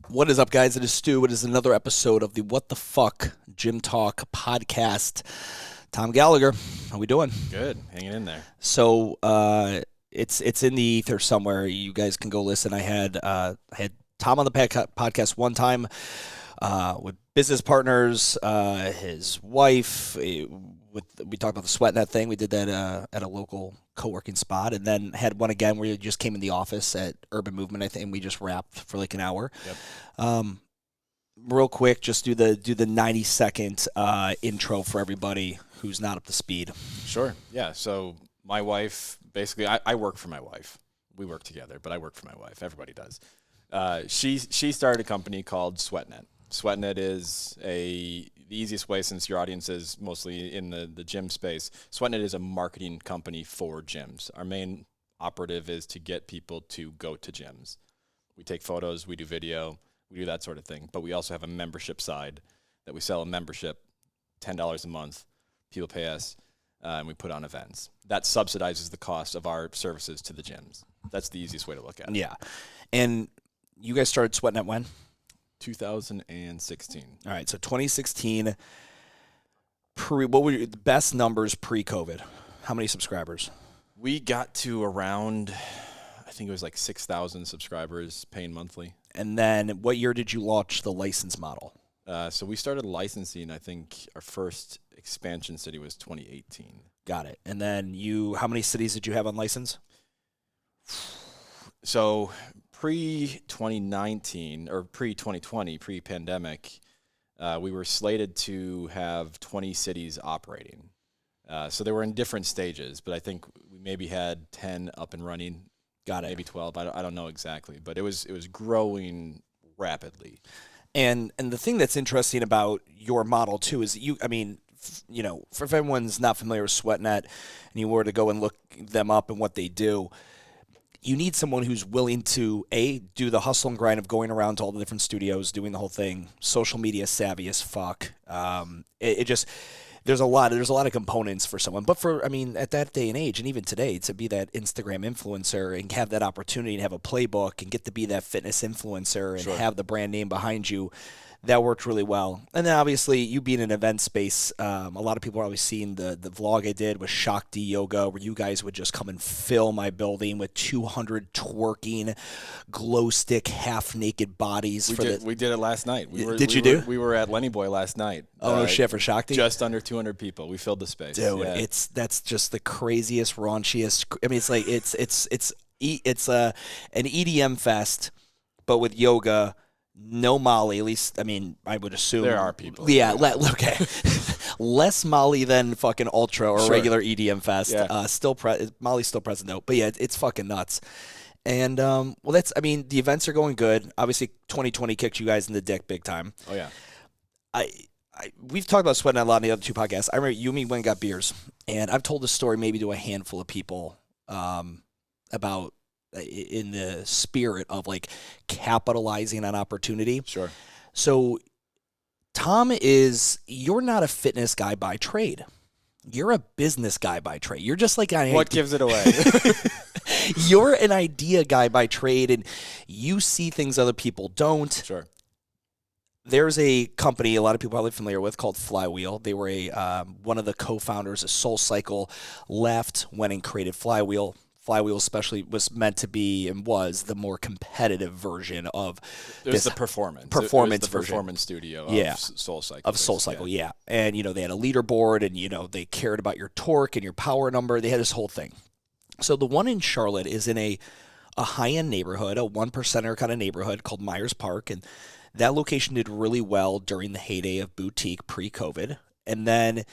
What is up, guys? It is Stu. It is another episode of the What the Fuck Gym Talk podcast. Tom Gallagher, how we doing? Good, hanging in there. So it's in the ether somewhere. You guys can go listen. I had Tom on the podcast one time with business partners, his wife. We talked about the SweatNet thing. We did that at a local co-working spot, and then had one again where you just came in the office at Urban Movement, I think, and we just wrapped for like an hour. Yep. Real quick, just do the 90-second intro for everybody who's not up to speed. Sure. Yeah. So my wife, basically, I work for my wife. We work together, but I work for my wife. Everybody does. She started a company called SweatNet. SweatNet is the easiest way, since your audience is mostly in the gym space. SweatNet is a marketing company for gyms. Our main operative is to get people to go to gyms. We take photos, we do video, we do that sort of thing. But we also have a membership side that we sell a membership, $10 a month. People pay us, and we put on events. That subsidizes the cost of our services to the gyms. That's the easiest way to look at it. Yeah. And you guys started SweatNet when? 2016. All right, so 2016. What were the best numbers pre-COVID? How many subscribers? We got to around, I think it was like 6,000 subscribers paying monthly. And then what year did you launch the license model? So we started licensing, I think our first expansion city was 2018. Got it. And then how many cities did you have on license? So pre-2019 or pre-2020, pre-pandemic, we were slated to have 20 cities operating. So they were in different stages, but I think we maybe had 10 up and running. Got it. Maybe 12. I don't know exactly, but it was growing rapidly. And the thing that's interesting about your model too is for if everyone's not familiar with SweatNet and you were to go and look them up and what they do, you need someone who's willing to do the hustle and grind of going around to all the different studios, doing the whole thing, social media savvy as fuck. There's a lot of components for someone, but at that day and age, and even today, to be that Instagram influencer and have that opportunity and have a playbook and get to be that fitness influencer and Sure. have the brand name behind you, that worked really well. And then obviously you being in an event space, a lot of people are always seeing the vlog I did with Shakti Yoga, where you guys would just come and fill my building with 200 twerking, glow stick, half naked bodies. We did it last night. We were at Lenny Boy last night. Oh, no shit, for Shakti? Just under 200 people. We filled the space. Dude, yeah. that's just the craziest, raunchiest. I mean, it's like it's an EDM fest, but with yoga. No Molly, at least, I would assume. There are people. Yeah, okay. Less Molly than fucking Ultra or Sure. regular EDM Fest. Yeah. Molly's still present, though. But yeah, it's fucking nuts. And, the events are going good. Obviously, 2020 kicked you guys in the dick big time. Oh, yeah. We've talked about SweatNet a lot in the other two podcasts. I remember you and me went and got beers. And I've told this story maybe to a handful of people about in the spirit of like capitalizing on opportunity. Sure. So Tom, you're not a fitness guy by trade. You're a business guy by trade. You're just like what gives it away? You're an idea guy by trade, and you see things other people don't. Sure. There's a company a lot of people are probably familiar with called Flywheel. They were one of the co-founders of SoulCycle left, went and created Flywheel. Flywheel especially was meant to be and was the more competitive version of the performance version. Performance studio of SoulCycle. Of SoulCycle, yeah. And, they had a leaderboard and, they cared about your torque and your power number. They had this whole thing. So the one in Charlotte is in a high-end neighborhood, a 1%er kind of neighborhood called Myers Park. And that location did really well during the heyday of boutique pre-COVID. And then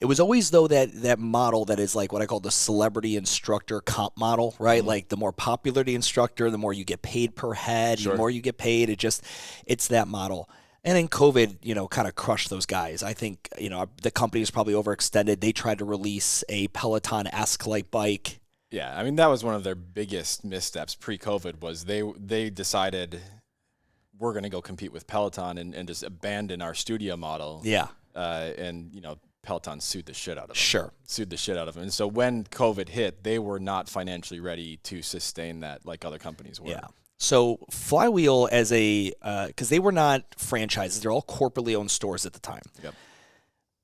it was always, though, that model that is like what I call the celebrity instructor comp model, right? Mm-hmm. Like the more popular the instructor, the more you get paid per head, Sure. the more you get paid. It's that model. And then COVID, kind of crushed those guys. I think, the company was probably overextended. They tried to release a Peloton-esque like bike. Yeah, that was one of their biggest missteps pre-COVID was they decided we're going to go compete with Peloton and just abandon our studio model. Yeah. Peloton sued the shit out of them. Sure. Sued the shit out of them. And so when COVID hit, they were not financially ready to sustain that like other companies were. Yeah. So Flywheel as because they were not franchises, they're all corporately owned stores at the time. Yep.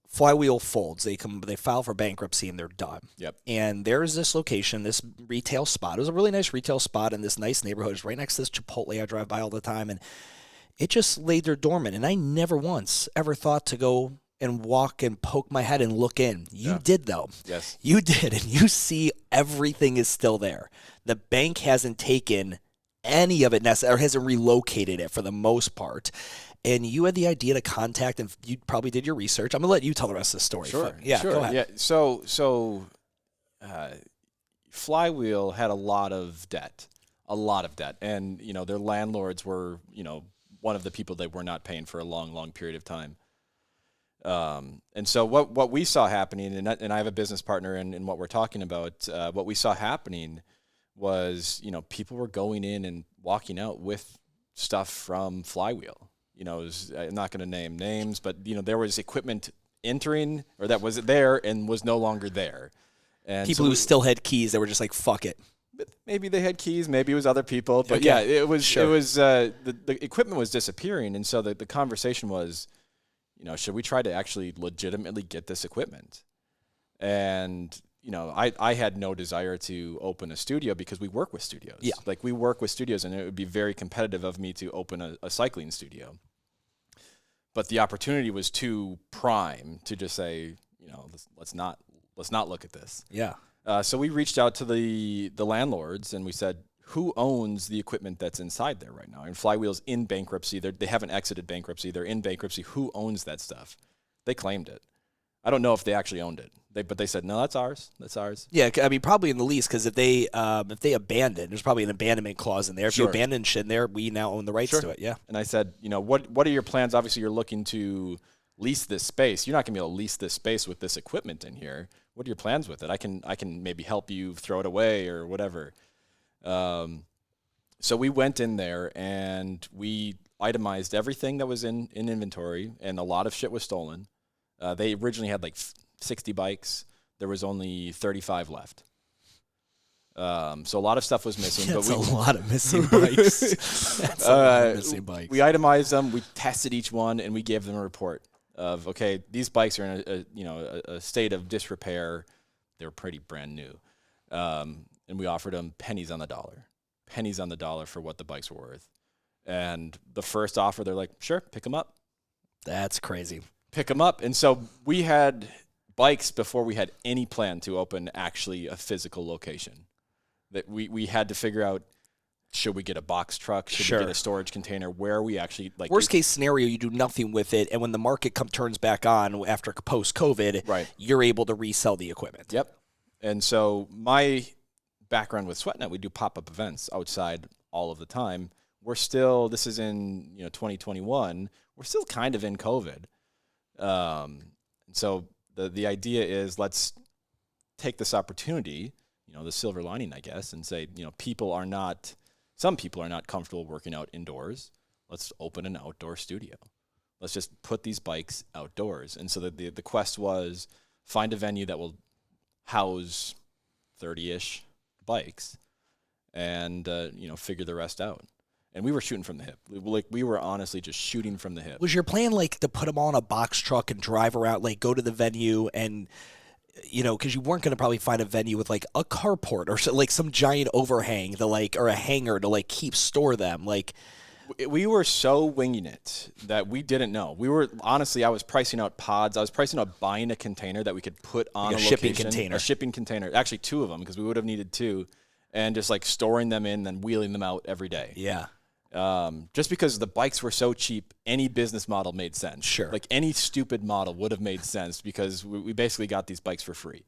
Flywheel folds. They file for bankruptcy and they're done. Yep. And there's this location, this retail spot. It was a really nice retail spot in this nice neighborhood. It's right next to this Chipotle I drive by all the time, and it just laid there dormant. And I never once ever thought to go and walk and poke my head and look in. You did, though. Yes. You did, and you see everything is still there. The bank hasn't taken any of it or hasn't relocated it for the most part. And you had the idea to contact, and you probably did your research. I'm going to let you tell the rest of the story. Sure. Yeah, sure. Go ahead. Yeah. So Flywheel had a lot of debt. And, their landlords were, one of the people they were not paying for a long, long period of time. And so what we saw happening, and I have a business partner in what we're talking about, what we saw happening was, people were going in and walking out with stuff from Flywheel. I'm not going to name names, but, there was equipment entering or that was there and was no longer there. And people who still had keys that were just like, fuck it. Maybe they had keys, maybe it was other people, but it was the equipment was disappearing. And so the conversation was, should we try to actually legitimately get this equipment? And, I had no desire to open a studio because we work with studios. Yeah. Like we work with studios, and it would be very competitive of me to open a cycling studio. But the opportunity was too prime to just say, let's not look at this. Yeah. So we reached out to the landlords and we said, who owns the equipment that's inside there right now? And Flywheel's in bankruptcy. They haven't exited bankruptcy. They're in bankruptcy. Who owns that stuff? They claimed it. I don't know if they actually owned it. But they said, no, that's ours. That's ours. Yeah, I mean, probably in the lease, because if they abandon, there's probably an abandonment clause in there. If you abandon shit in there, we now own the rights to it. Yeah. And I said, what are your plans? Obviously, you're looking to lease this space. You're not going to be able to lease this space with this equipment in here. What are your plans with it? I can maybe help you throw it away or whatever. So we went in there and we itemized everything that was in inventory, and a lot of shit was stolen. They originally had like 60 bikes. There was only 35 left. So a lot of stuff was missing. That's a lot of missing bikes. That's a lot of missing bikes. We itemized them. We tested each one, and we gave them a report of, okay, these bikes are in a state of disrepair. They're pretty brand new. And we offered them pennies on the dollar for what the bikes were worth. And the first offer, they're like, sure, pick them up. That's crazy. Pick them up. And so we had bikes before we had any plan to open actually a physical location. That we had to figure out, should we get a box truck? Should we get a storage container? Where are we actually like? Worst case scenario, you do nothing with it, and when the market turns back on after post-COVID, you're able to resell the equipment. Yep. And so my background with SweatNet, we do pop-up events outside all of the time. We're still, this is in 2021. We're still kind of in COVID. And so the idea is, let's take this opportunity, the silver lining, I guess, and say, some people are not comfortable working out indoors. Let's open an outdoor studio. Let's just put these bikes outdoors. And so the quest was find a venue that will house 30-ish bikes and, figure the rest out. And we were shooting from the hip. We were honestly just shooting from the hip. Was your plan to put them all in a box truck and drive around, go to the venue and, because you weren't going to probably find a venue with a carport or some giant overhang or a hangar to store them. We were so winging it that we didn't know. We were, honestly, I was pricing out pods. I was pricing out buying a container that we could put on a shipping location. Container. A shipping container. Actually, 2 of them, because we would have needed 2. And just storing them in, then wheeling them out every day. Yeah. Just because the bikes were so cheap, any business model made sense. Sure. Any stupid model would have made sense because we basically got these bikes for free.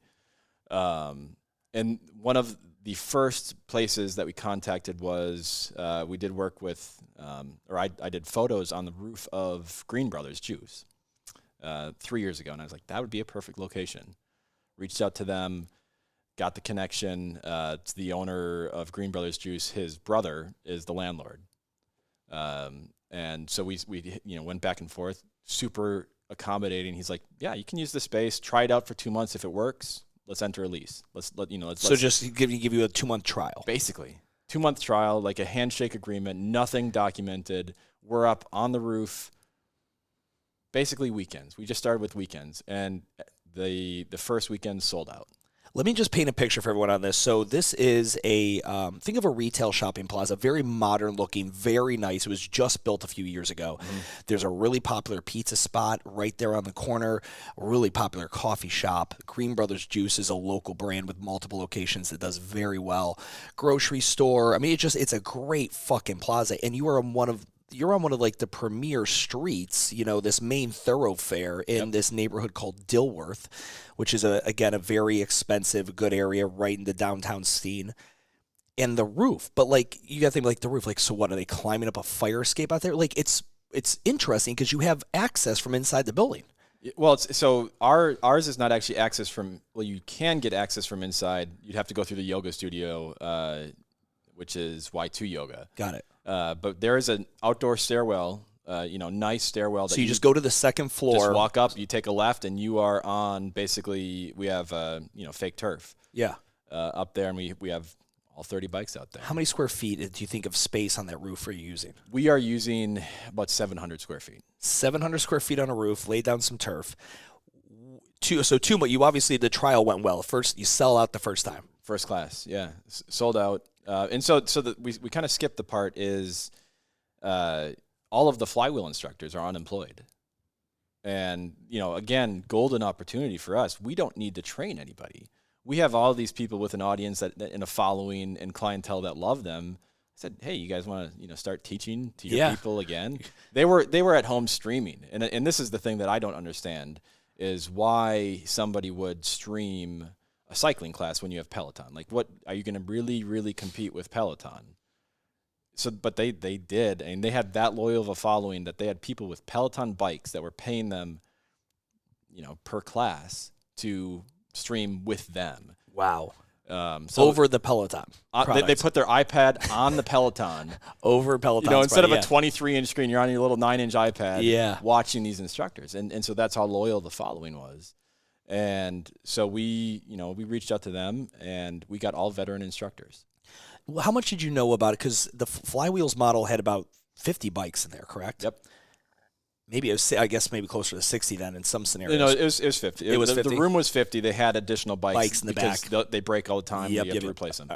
And one of the first places that we contacted was we did work with, I did photos on the roof of Green Brothers Juice 3 years ago. And I was like, that would be a perfect location. Reached out to them, got the connection. It's the owner of Green Brothers Juice. His brother is the landlord. And so we went back and forth, super accommodating. He's like, yeah, you can use the space, try it out for 2 months. If it works, let's enter a lease. Let's just give you a 2-month trial. Basically 2-month trial, like a handshake agreement, nothing documented. We're up on the roof, basically weekends. We just started with weekends, and the first weekend sold out. Let me just paint a picture for everyone on this. So this is think of a retail shopping plaza, very modern looking, very nice. It was just built a few years ago. There's a really popular pizza spot right there on the corner, a really popular coffee shop. Green Brothers Juice is a local brand with multiple locations that does very well. Grocery store. I mean, it's a great fucking plaza, and you're on one of like the premier streets, this main thoroughfare in this neighborhood called Dilworth, which is again a very expensive, good area right in the downtown scene. And the roof, but like you got to think like the roof, like, so what, are they climbing up a fire escape out there? Like it's interesting because you have access from inside the building. Well, so ours is not actually access from. Well, you can get access from inside. You'd have to go through the yoga studio, which is Y2 Yoga. Got it. But there is an outdoor stairwell, nice stairwell. So you just go to the second floor. Just walk up, you take a left, and you are on basically, we have, fake turf. Yeah. Up there, and we have all 30 bikes out there. How many square feet do you think of space on that roof are you using? We are using about 700 square feet. 700 square feet on a roof, lay down some turf. But you obviously, the trial went well. First, you sell out the first time. First class, yeah. Sold out. And so we kind of skipped the part is all of the flywheel instructors are unemployed. And, again, golden opportunity for us. We don't need to train anybody. We have all these people with an audience that and a following and clientele that love them. I said, hey, you guys want to start teaching to your people again? They were at home streaming. And this is the thing that I don't understand is why somebody would stream a cycling class when you have Peloton. Like, what are you going to really, really compete with Peloton? So, but they did, and they had that loyal of a following that they had people with Peloton bikes that were paying them, per class to stream with them. Wow. So over the Peloton. They put their iPad on the Peloton. Over Peloton. Instead of a 23-inch screen, you're on your little 9-inch iPad watching these instructors. And so that's how loyal the following was. And so we reached out to them, and we got all veteran instructors. Well, how much did you know about it? Because the Flywheels model had about 50 bikes in there, correct? Yep. Maybe it was, I guess, maybe closer to 60 then in some scenarios. No, it was 50. It was 50? The room was 50. They had additional bikes in the back. They break all the time. You have to replace them.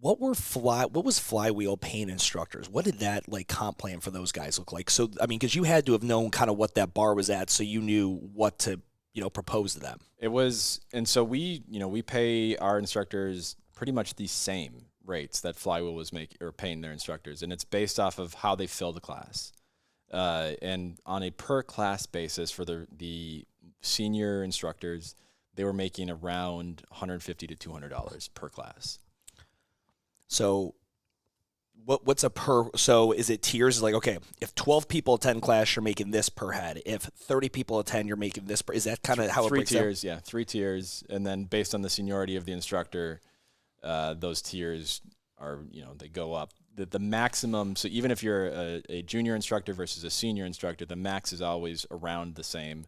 What was Flywheel paint instructors? What did that comp plan for those guys look like? So, I mean, because you had to have known kind of what that bar was at, so you knew what to propose to them. It was, and so we pay our instructors pretty much the same rates that Flywheel was paying their instructors, and it's based off of how they fill the class. And on a per class basis for the senior instructors, they were making around $150 to $200 per class. So what's a per? So is it tiers? Like, okay, if 12 people attend class, you're making this per head. If 30 people attend, you're making this per. Is that kind of how it breaks down? 3 tiers, yeah, 3 tiers, and then based on the seniority of the instructor, those tiers are they go up. The maximum. So even if you're a junior instructor versus a senior instructor, the max is always around the same,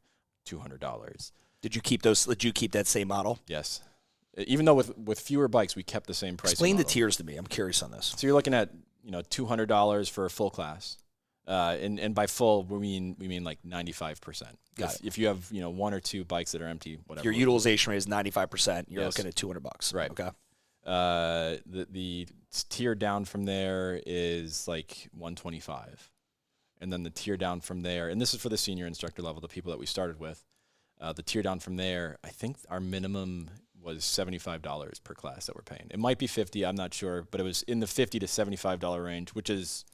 $200. Did you keep those? Did you keep that same model? Yes. Even though with fewer bikes, we kept the same price. Explain model. The tiers to me. I'm curious on this. So you're looking at $200 for a full class, and by full we mean like 95%. If you have 1 or 2 bikes that are empty, whatever. Your utilization rate is 95%. You're looking at $200. Right. Okay. The tier down from there is like 125, and then the tier down from there, and this is for the senior instructor level, the people that we started with. The tier down from there, I think our minimum was $75 per class that we're paying. It might be 50, I'm not sure, but it was in the $50 to $75 range, which is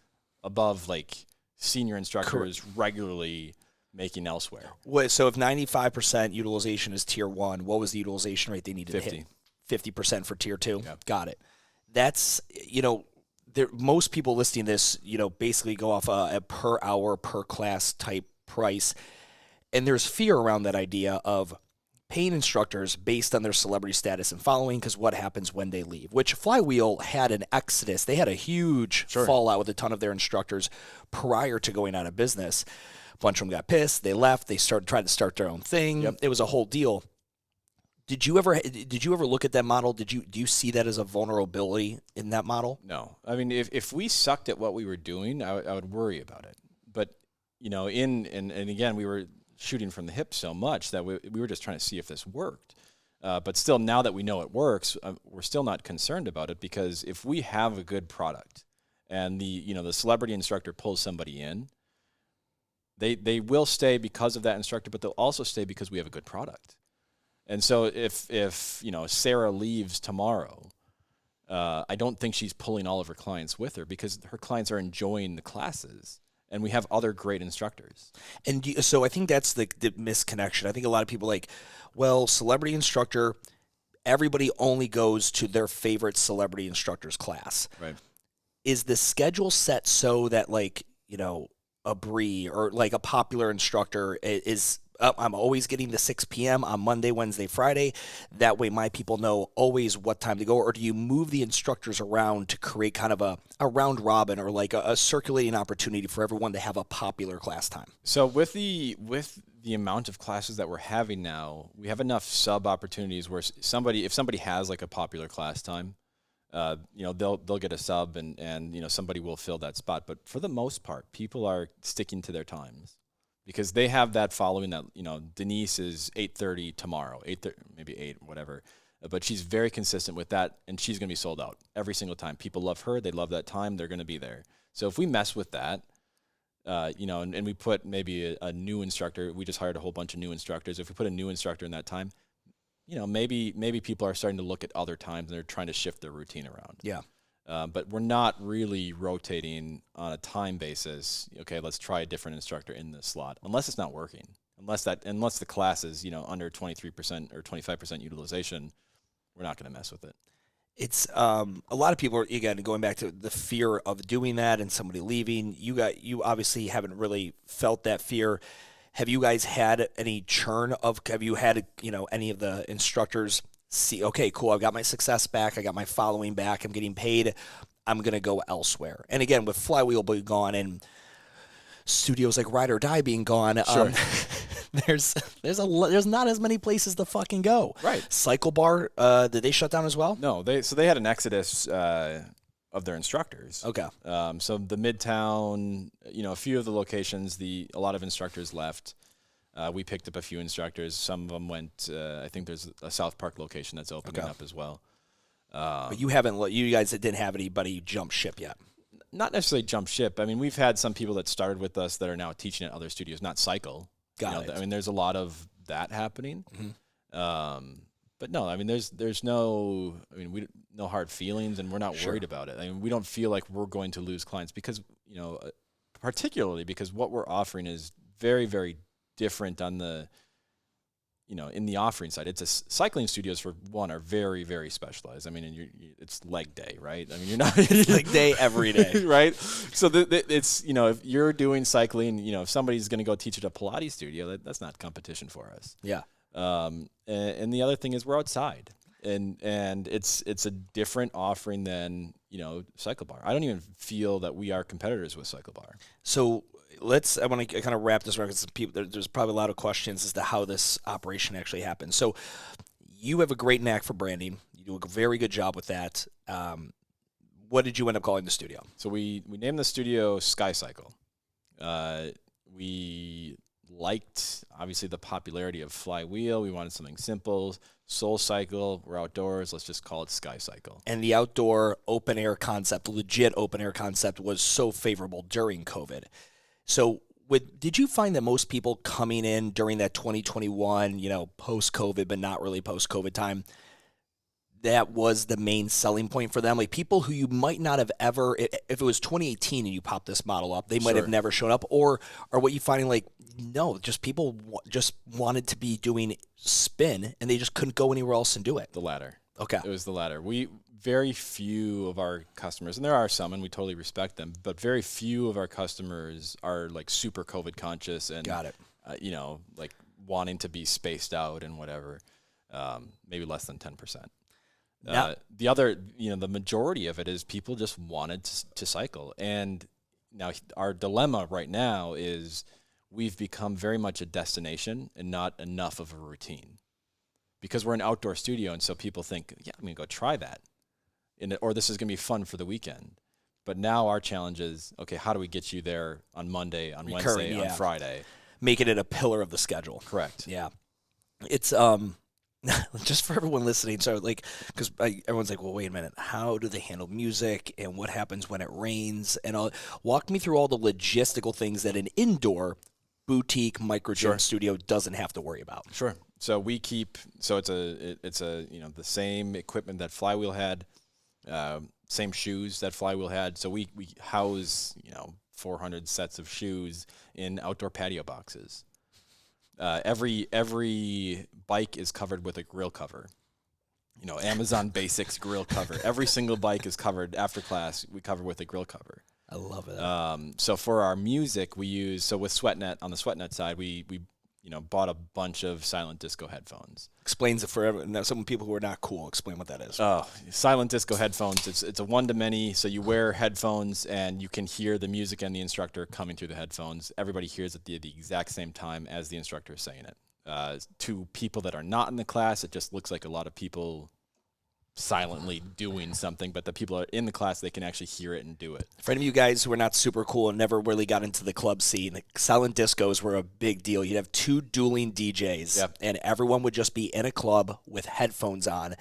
above like senior instructors regularly making elsewhere. So if 95% utilization is tier 1, what was the utilization rate they needed 50. to hit? 50% for tier 2. Yep. Got it. That's most people listing this basically go off a per hour per class type price, and there's fear around that idea of paying instructors based on their celebrity status and following, because what happens when they leave, which Flywheel had an exodus. They had a huge fallout with a ton of their instructors prior to going out of business. A bunch of them got pissed. They left. They tried to start their own thing. Yep. It was a whole deal. Did you ever look at that model? Do you see that as a vulnerability in that model? No. I mean, if we sucked at what we were doing, I would worry about it. But, and again, we were shooting from the hip so much that we were just trying to see if this worked. But still, now that we know it works, we're still not concerned about it, because if we have a good product and the celebrity instructor pulls somebody in, they will stay because of that instructor, but they'll also stay because we have a good product. And so if Sarah leaves tomorrow, I don't think she's pulling all of her clients with her, because her clients are enjoying the classes, and we have other great instructors. And so I think that's the misconnection. I think a lot of people celebrity instructor, everybody only goes to their favorite celebrity instructor's class. Right. Is the schedule set so that a Bree or a popular instructor is I'm always getting the 6 p.m. on Monday, Wednesday, Friday. That way my people know always what time to go. Or do you move the instructors around to create kind of a round robin, or a circulating opportunity for everyone to have a popular class time? So with the amount of classes that we're having now, we have enough sub opportunities where if somebody has a popular class time, they'll get a sub, and somebody will fill that spot. But for the most part, people are sticking to their times, because they have that following that, Denise is 8:30 tomorrow, 8:30, maybe 8, whatever. But she's very consistent with that, and she's going to be sold out every single time. People love her. They love that time. They're going to be there. So if we mess with that, and we put maybe a new instructor, we just hired a whole bunch of new instructors. If we put a new instructor in that time, maybe people are starting to look at other times, and they're trying to shift their routine around. Yeah. But we're not really rotating on a time basis. Okay, let's try a different instructor in this slot, unless it's not working. Unless the class is under 23% or 25% utilization, we're not going to mess with it. It's a lot of people are, again, going back to the fear of doing that and somebody leaving. You obviously haven't really felt that fear. Have you guys had any churn have you had any of the instructors see, okay, cool, I've got my success back, I got my following back, I'm getting paid, I'm going to go elsewhere? And again, with Flywheel being gone and studios like Ride or Die being gone, sure. there's not as many places to fucking go. Right. Cycle Bar, did they shut down as well? No, they had an exodus of their instructors. Okay. So the Midtown, a few of the locations, a lot of instructors left. We picked up a few instructors. Some of them went. I think there's a South Park location that's opening up as well. But you guys didn't have anybody jump ship yet. Not necessarily jump ship. I mean, we've had some people that started with us that are now teaching at other studios, not cycle. Got it. I mean, there's a lot of that happening. Mm-hmm. But no, I mean, there's no hard feelings, and we're not worried about it. I mean, we don't feel like we're going to lose clients, because particularly because what we're offering is very, very different on the, in the offering side. It's cycling studios, for one, are very, very specialized. I mean, it's leg day, right? I mean, you're not leg day every day, right? So it's, if you're doing cycling, if somebody's going to go teach at a Pilates studio, that's not competition for us. Yeah. And the other thing is we're outside, and it's a different offering than, Cycle Bar. I don't even feel that we are competitors with Cycle Bar. So I want to kind of wrap this around, because there's probably a lot of questions as to how this operation actually happens. So you have a great knack for branding. You do a very good job with that. What did you end up calling the studio? So we named the studio Sky Cycle. We liked, obviously, the popularity of Flywheel. We wanted something simple. Soul Cycle, we're outdoors, let's just call it Sky Cycle. And the outdoor open-air concept, legit open-air concept, was so favorable during COVID. So did you find that most people coming in during that 2021, post-COVID, but not really post-COVID time, that was the main selling point for them? Like, people who you might not have ever, if it was 2018 and you popped this model up, they might have never shown up, or what you finding, no, just people just wanted to be doing spin, and they just couldn't go anywhere else and do it? The latter. Okay. It was the latter. Very few of our customers, and there are some, and we totally respect them, but very few of our customers are super COVID conscious and, got it. Wanting to be spaced out and whatever. Maybe less than 10%. The other, the majority of it is people just wanted to cycle. And now our dilemma right now is we've become very much a destination and not enough of a routine. because we're an outdoor studio, and so people think, yeah, I'm gonna go try that, or this is gonna be fun for the weekend. But now our challenge is, okay, how do we get you there on Monday, on Wednesday, on Friday? Making it a pillar of the schedule. Correct. Yeah. It's just for everyone listening. So like, because everyone's like, well, wait a minute, how do they handle music and what happens when it rains? And walk me through all the logistical things that an indoor boutique microgym studio doesn't have to worry about. Sure. So we keep, so it's a the same equipment that Flywheel had, same shoes that Flywheel had. So we house 400 sets of shoes in outdoor patio boxes. Every bike is covered with a grill cover. Amazon Basics grill cover. Every single bike is covered after class. We cover with a grill cover. I love it. So for our music, we use, with SweatNet, on the SweatNet side, we bought a bunch of silent disco headphones. Explains it for everyone. Now, some people who are not cool, explain what that is. Oh, silent disco headphones. It's a one-to-many. So you wear headphones and you can hear the music and the instructor coming through the headphones. Everybody hears it at the exact same time as the instructor is saying it. To people that are not in the class, it just looks like a lot of people silently doing something, but the people that are in the class, they can actually hear it and do it. For any of you guys who are not super cool and never really got into the club scene, the silent discos were a big deal. You'd have two dueling DJs, and everyone would just be in a club with headphones on.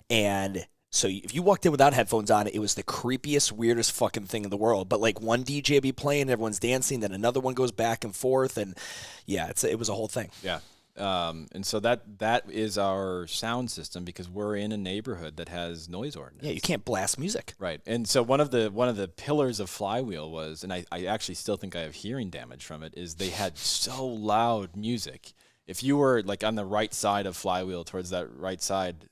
And so if you walked in without headphones on, it was the creepiest, weirdest fucking thing in the world. But like one DJ would be playing, everyone's dancing, then another one goes back and forth, and it was a whole thing. Yeah. And so that is our sound system, because we're in a neighborhood that has noise ordinance. Yeah, you can't blast music. Right. And so one of the pillars of Flywheel was, and I actually still think I have hearing damage from it, is they had so loud music. If you were like on the right side of Flywheel, towards that right side,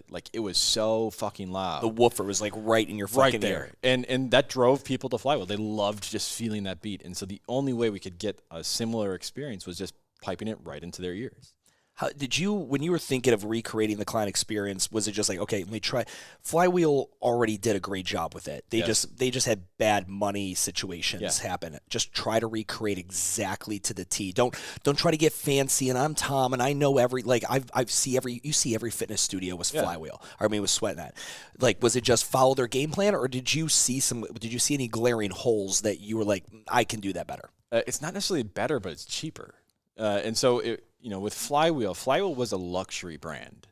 like it was so fucking loud. The woofer was like right in your fucking ear. And that drove people to Flywheel. They loved just feeling that beat. And so the only way we could get a similar experience was just piping it right into their ears. How did you, when you were thinking of recreating the client experience, was it just like, okay, let me try? Flywheel already did a great job with it. They just had bad money situations happen. Just try to recreate exactly to the T. Don't try to get fancy. And I'm Tom, and I know you see every fitness studio with Flywheel. Or I mean with SweatNet. Like, was it just follow their game plan, or did you see any glaring holes that you were like, I can do that better? It's not necessarily better, but it's cheaper. And so, with Flywheel was a luxury brand,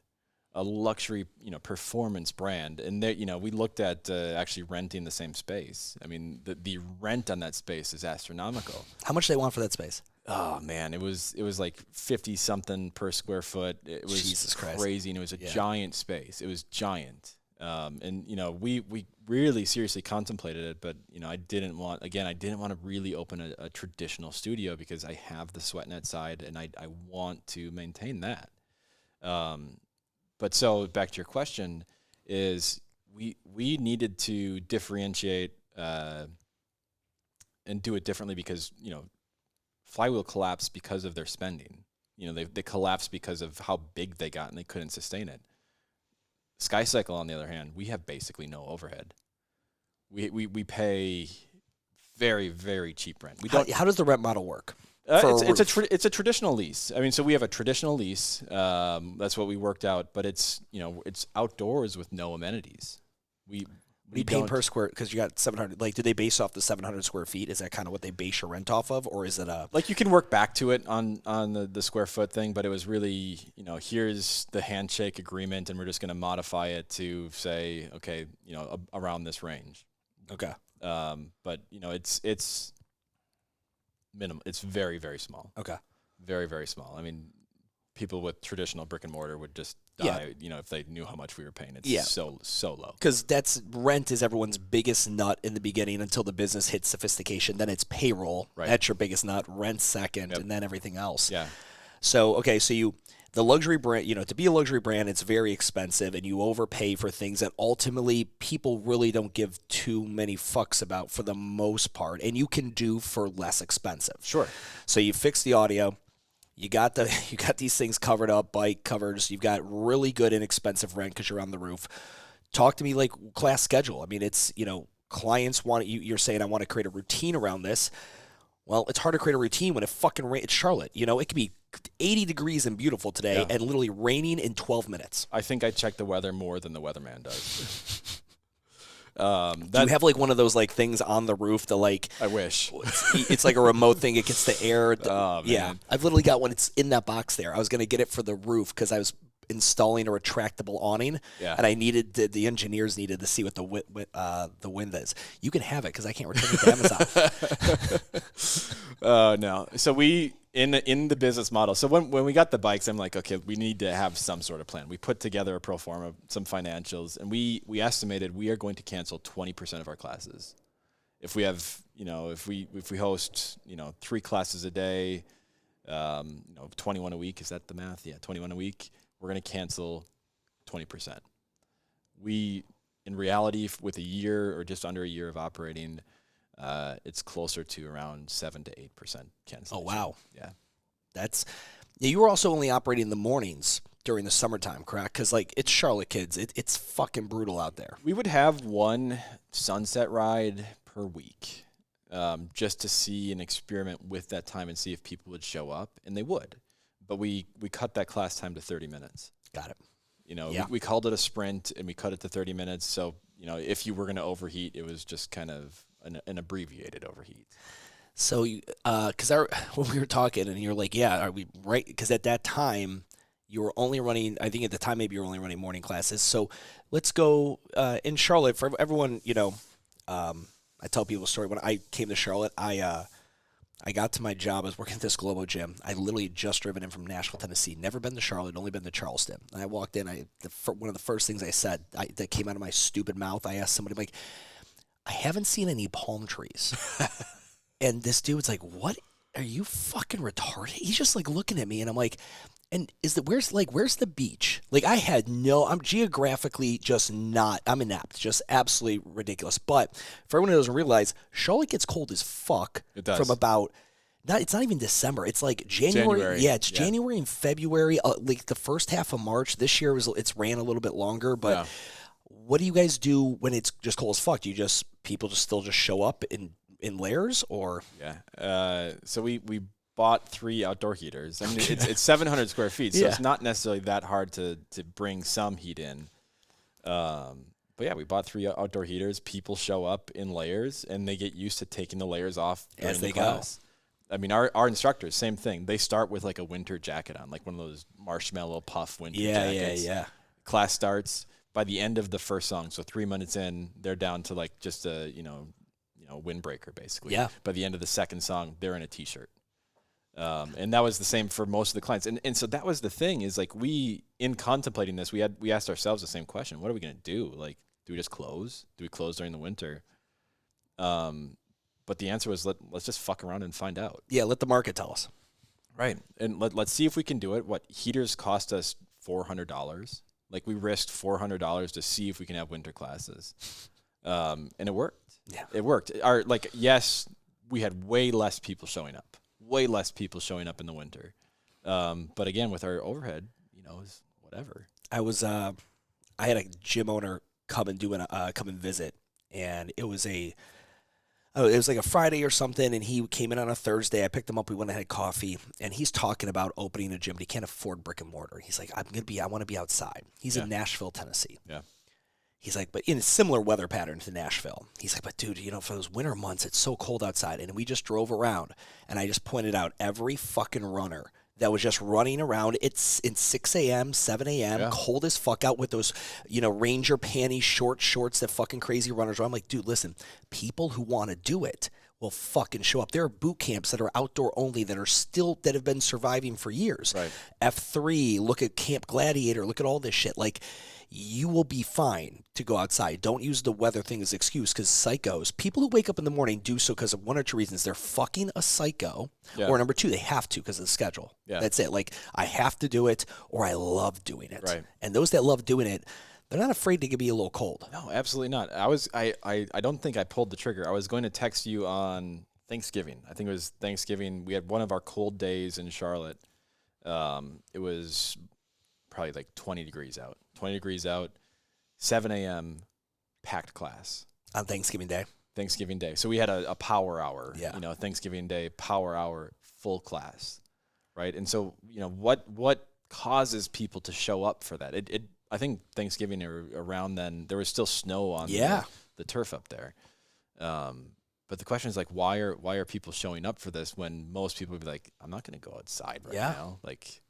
a luxury, performance brand. And we looked at actually renting the same space. I mean, the rent on that space is astronomical. How much do they want for that space? Oh man, it was like 50 something per square foot. It was Jesus Christ. Crazy, and it was a giant space. It was giant. And we really seriously contemplated it, but I didn't want to really open a traditional studio, because I have the SweatNet side and I want to maintain that. But so back to your question, is we needed to differentiate and do it differently, because Flywheel collapsed because of their spending. They collapsed because of how big they got and they couldn't sustain it. SkyCycle, on the other hand, we have basically no overhead. We pay very, very cheap rent. How does the rent model work? It's a traditional lease. I mean, so we have a traditional lease. That's what we worked out, but it's outdoors with no amenities. We pay per square, because you got 700. Like, do they base off the 700 square feet? Is that kind of what they base your rent off of, or is it a like you can work back to it on the square foot thing? But it was really, here's the handshake agreement, and we're just going to modify it to say, okay, around this range. Okay. But it's minimum. It's very, very small. Okay. Very, very small. I mean, people with traditional brick and mortar would just die, if they knew how much we were paying. It's so low. Because rent is everyone's biggest nut in the beginning until the business hits sophistication. Then it's payroll. Right. That's your biggest nut. Rent second, and then everything else. Yeah. So, okay, the luxury brand, to be a luxury brand, it's very expensive, and you overpay for things that ultimately people really don't give too many fucks about for the most part, and you can do for less expensive. Sure. So you fix the audio. You got these things covered up, bike covers. You've got really good inexpensive rent because you're on the roof. Talk to me like class schedule. I mean, it's, clients want, you're saying, I want to create a routine around this. Well, it's hard to create a routine when it fucking rains. It's Charlotte. You know, it could be 80 degrees and beautiful today and literally raining in 12 minutes. I think I check the weather more than the weatherman does. Do you have like one of those like things on the roof that like I wish. it's like a remote thing. It gets the air. Oh, yeah, man. I've literally got one. It's in that box there. I was going to get it for the roof because I was installing a retractable awning, and I needed the engineers needed to see what the wind is. You can have it because I can't return it to Amazon. No. So we in the business model. So when we got the bikes, I'm like, okay, we need to have some sort of plan. We put together a pro forma, some financials, and we estimated we are going to cancel 20% of our classes. If we have, if we host, 3 classes a day, 21 a week, is that the math? Yeah, 21 a week. We're going to cancel 20%. We, in reality, with a year or just under a year of operating, it's closer to around 7 to 8% cancellation. Oh, wow. Yeah. You were also only operating in the mornings during the summertime, correct? Because, like, it's Charlotte, kids. It's fucking brutal out there. We would have one sunset ride per week just to see and experiment with that time and see if people would show up, and they would. But we cut that class time to 30 minutes. Got it. We called it a sprint, and we cut it to 30 minutes. So, if you were going to overheat, it was just kind of an abbreviated overheat. So, because when we were talking, and you're like, yeah, are we right? Because at that time, you were only running, I think at the time, maybe you were only running morning classes. So let's go in Charlotte. For everyone, I tell people a story. When I came to Charlotte, I got to my job. I was working at this Globo gym. I literally just driven in from Nashville, Tennessee. Never been to Charlotte, only been to Charleston. And I walked in. One of the first things I said that came out of my stupid mouth, I asked somebody, I'm like, I haven't seen any palm trees. And this dude's like, what? Are you fucking retarded? He's just like looking at me, and I'm like, and where's the beach? Like, I'm geographically just not, I'm inept, just absolutely ridiculous. But for everyone who doesn't realize, Charlotte gets cold as fuck. It does. From about, it's not even December. It's like January. Yeah, it's January and February. Like the first half of March. This year it's ran a little bit longer. But what do you guys do when it's just cold as fuck? Do you people still show up in layers, or? Yeah. So we bought 3 outdoor heaters. I mean, it's 700 square feet, so it's not necessarily that hard to bring some heat in. But yeah, we bought 3 outdoor heaters. People show up in layers, and they get used to taking the layers off as they class. Go. I mean, our instructors, same thing. They start with like a winter jacket on, like one of those marshmallow puff winter jackets. Yeah. Class starts by the end of the first song. So 3 minutes in, they're down to like just a windbreaker basically. Yeah. By the end of the second song, they're in a t-shirt. And that was the same for most of the clients. And so that was the thing is like in contemplating this, we asked ourselves the same question. What are we going to do? Like, do we just close? Do we close during the winter? But the answer was let's just fuck around and find out. Yeah, let the market tell us. Right. And let's see if we can do it. What heaters cost us $400. Like we risked $400 to see if we can have winter classes. And it worked. Yeah. It worked. Yes, we had way less people showing up. Way less people showing up in the winter. But again, with our overhead, is whatever. I had a gym owner come and visit, and it was like a Friday or something, and he came in on a Thursday. I picked him up. We went and had coffee, and he's talking about opening a gym, but he can't afford brick and mortar. He's like, I want to be outside. He's in Nashville, Tennessee. Yeah. He's like, but in a similar weather pattern to Nashville. He's like, but dude, for those winter months, it's so cold outside. And we just drove around, and I just pointed out every fucking runner that was just running around. It's in 6 a.m., 7 a.m., cold as fuck out with those, Ranger panties, short shorts that fucking crazy runners are. I'm like, dude, listen, people who want to do it will fucking show up. There are boot camps that are outdoor only that have been surviving for years. Right. F3, look at Camp Gladiator, look at all this shit. Like, you will be fine to go outside. Don't use the weather thing as an excuse, because psychos, people who wake up in the morning do so because of one or two reasons. They're fucking a psycho, or number 2, they have to because of the schedule. Yeah. That's it. Like, I have to do it, or I love doing it. Right. And those that love doing it, they're not afraid to be a little cold. No, absolutely not. I don't think I pulled the trigger. I was going to text you on Thanksgiving. I think it was Thanksgiving. We had one of our cold days in Charlotte. It was probably like 20 degrees out, 7 a.m., packed class. On Thanksgiving Day? Thanksgiving Day. So we had a power hour, Yeah. Thanksgiving Day, power hour, full class, right? And so, what causes people to show up for that? I think Thanksgiving around then, there was still snow on the turf up there. But the question is like, why are people showing up for this when most people would be like, I'm not going to go outside right now. Like,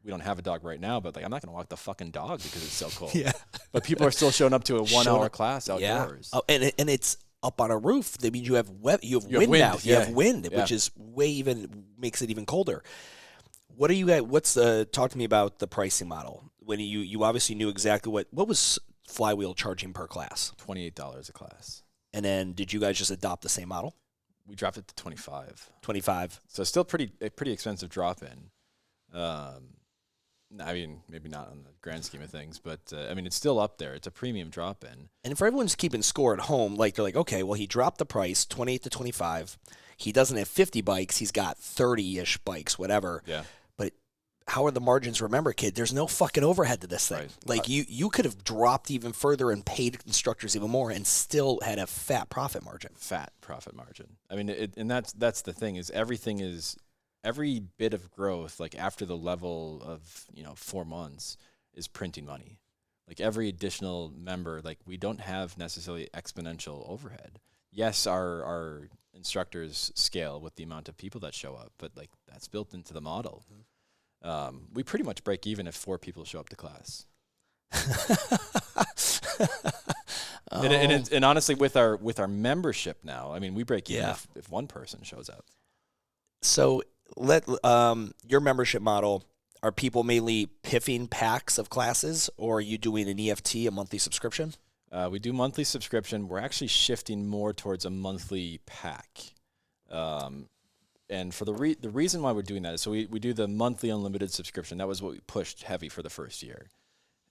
we don't have a dog right now, but like, I'm not going to walk the fucking dog because it's so cold. Yeah. But people are still showing up to a 1 hour class outdoors. Oh, and it's up on a roof. That means you have wind out. You Yeah. have wind, which is makes it even colder. What are you guys? Talk to me about the pricing model. When you obviously knew exactly what was Flywheel charging per class? $28 a class. And then did you guys just adopt the same model? We dropped it to 25. 25. So still pretty expensive drop in. I mean, maybe not on the grand scheme of things, but it's still up there. It's a premium drop in. And for everyone's keeping score at home, like they're like, okay, well, he dropped the price 28 to 25. He doesn't have 50 bikes. He's got 30-ish bikes, whatever. Yeah. But how are the margins? Remember, kid, there's no fucking overhead to this thing. Right. Like you could have dropped even further and paid instructors even more and still had a fat profit margin. Fat profit margin. I mean, and that's the thing is every bit of growth, like after the level of 4 months, is printing money. Like every additional member, like we don't have necessarily exponential overhead. Yes, our instructors scale with the amount of people that show up, but like that's built into the model. We pretty much break even if 4 people show up to class. And honestly, with our membership now, I mean, we break even if 1 person shows up. So your membership model, are people mainly piffing packs of classes, or are you doing an EFT, a monthly subscription? We do monthly subscription. We're actually shifting more towards a monthly pack. And for the reason why we're doing that is so we do the monthly unlimited subscription. That was what we pushed heavy for the first year.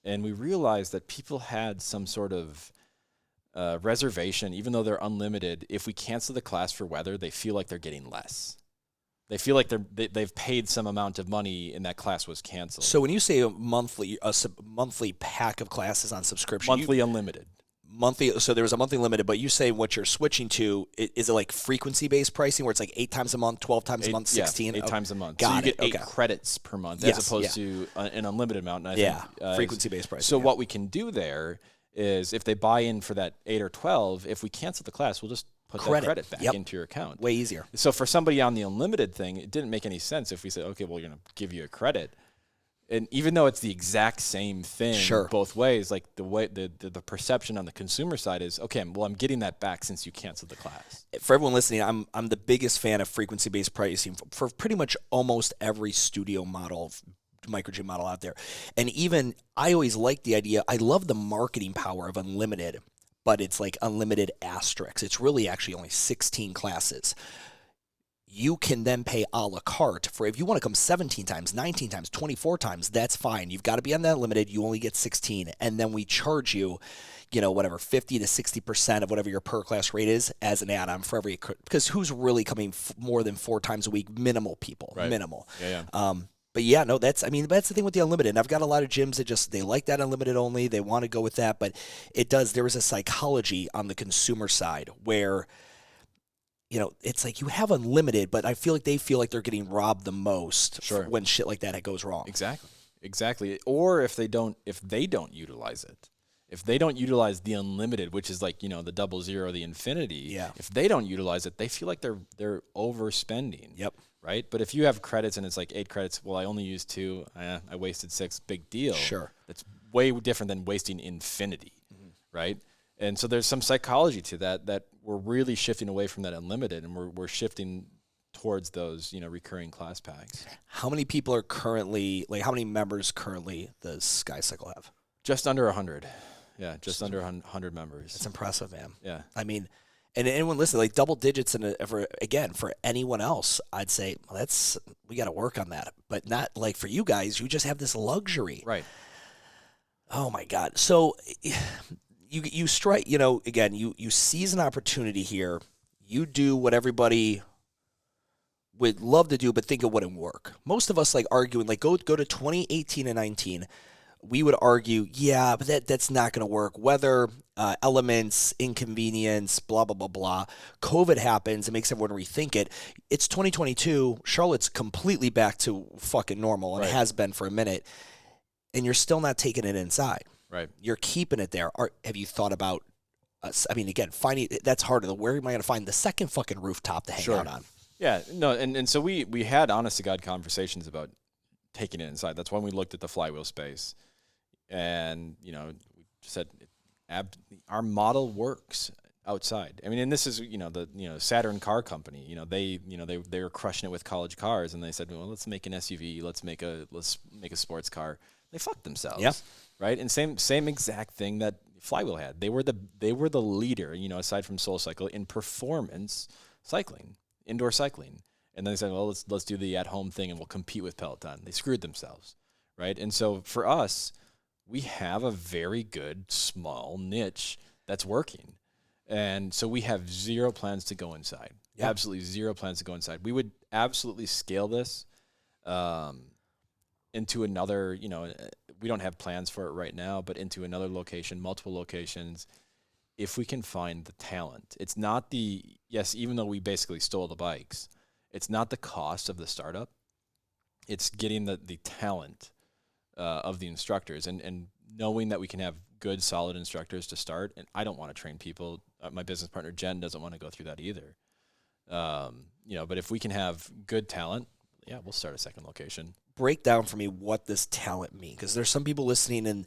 And we realized that people had some sort of reservation, even though they're unlimited. If we cancel the class for weather, they feel like they're getting less. They feel like they've paid some amount of money and that class was canceled. So when you say a monthly pack of classes on subscription, monthly unlimited. Monthly, so there's a monthly limited, but you say what you're switching to, is it like frequency-based pricing where it's like 8 times a month, 12 times a month, 16? Yeah, 8 times a month. Got so you it. get 8 credits per month as opposed to an unlimited amount. And I think, frequency-based pricing. So what we can do there is if they buy in for that 8 or 12, if we cancel the class, we'll just put that credit back into your account. Way easier. So for somebody on the unlimited thing, it didn't make any sense if we said, okay, well, you're going to give you a credit. And even though it's the exact same thing both ways, like the way the perception on the consumer side is, okay, well, I'm getting that back since you canceled the class. For everyone listening, I'm the biggest fan of frequency-based pricing for pretty much almost every studio model, Microgym model out there. And even I always like the idea. I love the marketing power of unlimited, but it's like unlimited asterisks. It's really actually only 16 classes. You can then pay a la carte for if you want to come 17 times, 19 times, 24 times, that's fine. You've got to be on that limited. You only get 16. And then we charge you, whatever, 50 to 60% of whatever your per class rate is as an add-on for every, because who's really coming more than 4 times a week? Minimal people, minimal. Yeah. But yeah, no, that's the thing with the unlimited. And I've got a lot of gyms that they like that unlimited only. They want to go with that. But there is a psychology on the consumer side where, it's like you have unlimited, but I feel like they feel like they're getting robbed the most when shit like that goes wrong. Exactly. Or if they don't utilize it. If they don't utilize the unlimited, which is like, the 00, the infinity, if they don't utilize it, they feel like they're overspending. Yep. Right? But if you have credits and it's like 8 credits, well, I only used 2, I wasted 6, big deal. Sure. That's way different than wasting infinity, right? And so there's some psychology to that we're really shifting away from that unlimited, and we're shifting towards those, recurring class packs. How many people are currently, how many members currently does SkyCycle have? Just under 100. Yeah, just under 100 members. That's impressive, man. Yeah. I mean, and anyone listening, double digits, for anyone else, I'd say, well, we got to work on that. But not like for you guys, you just have this luxury. Right. Oh, my God. So you strike, again, you seize an opportunity here. You do what everybody would love to do, but think it wouldn't work. Most of us arguing, go to 2018 and 19. we would argue, yeah, but that's not going to work. Weather, elements, inconvenience, blah, blah, blah, blah. COVID happens. It makes everyone rethink it. It's 2022. Charlotte's completely back to fucking normal and Right. has been for a minute. And you're still not taking it inside. Right. You're keeping it there. Have you thought about, I mean, again, finding, that's harder. Where am I going to find the second fucking rooftop to hang Sure. out on? Yeah, no, and so we had honest to God conversations about taking it inside. That's when we looked at the flywheel space, and we said our model works outside. I mean, and this is the Saturn Car Company. They were crushing it with college cars, and they said, well, let's make an SUV, let's make a sports car. They fucked themselves. Yeah. Right. And same exact thing that Flywheel had. They were the leader, aside from SoulCycle, in performance cycling, indoor cycling. And then they said, well, let's do the at-home thing and we'll compete with Peloton. They screwed themselves, right? And so for us, we have a very good small niche that's working. And so we have zero plans to go inside. Yeah. Absolutely zero plans to go inside. We would absolutely scale this into another, we don't have plans for it right now, but into another location, multiple locations, if we can find the talent. It's not even though we basically stole the bikes, it's not the cost of the startup. It's getting the talent of the instructors and knowing that we can have good, solid instructors to start. And I don't want to train people. My business partner, Jen, doesn't want to go through that either. But if we can have good talent, yeah, we'll start a second location. Break down for me what this talent means, because there's some people listening and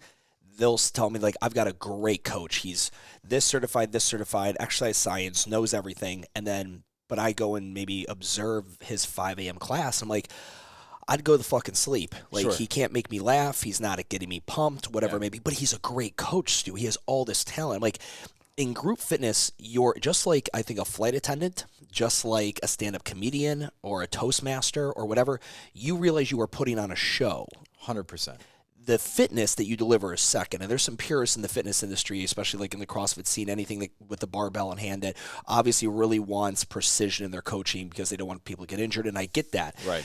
they'll tell me, like, I've got a great coach. He's this certified, exercise science, knows everything. But I go and maybe observe his 5 a.m. class. I'm like, I'd go to fucking sleep. Like, Sure. He can't make me laugh. He's not getting me pumped, whatever Yeah. maybe. But he's a great coach, Stu. He has all this talent. I'm like, in group fitness, you're just like, I think, a flight attendant, just like a stand-up comedian or a Toastmaster or whatever. You realize you are putting on a show. 100%. The fitness that you deliver is second. And there's some purists in the fitness industry, especially like in the CrossFit scene, anything with the barbell in hand, that obviously really wants precision in their coaching because they don't want people to get injured. And I get that. Right.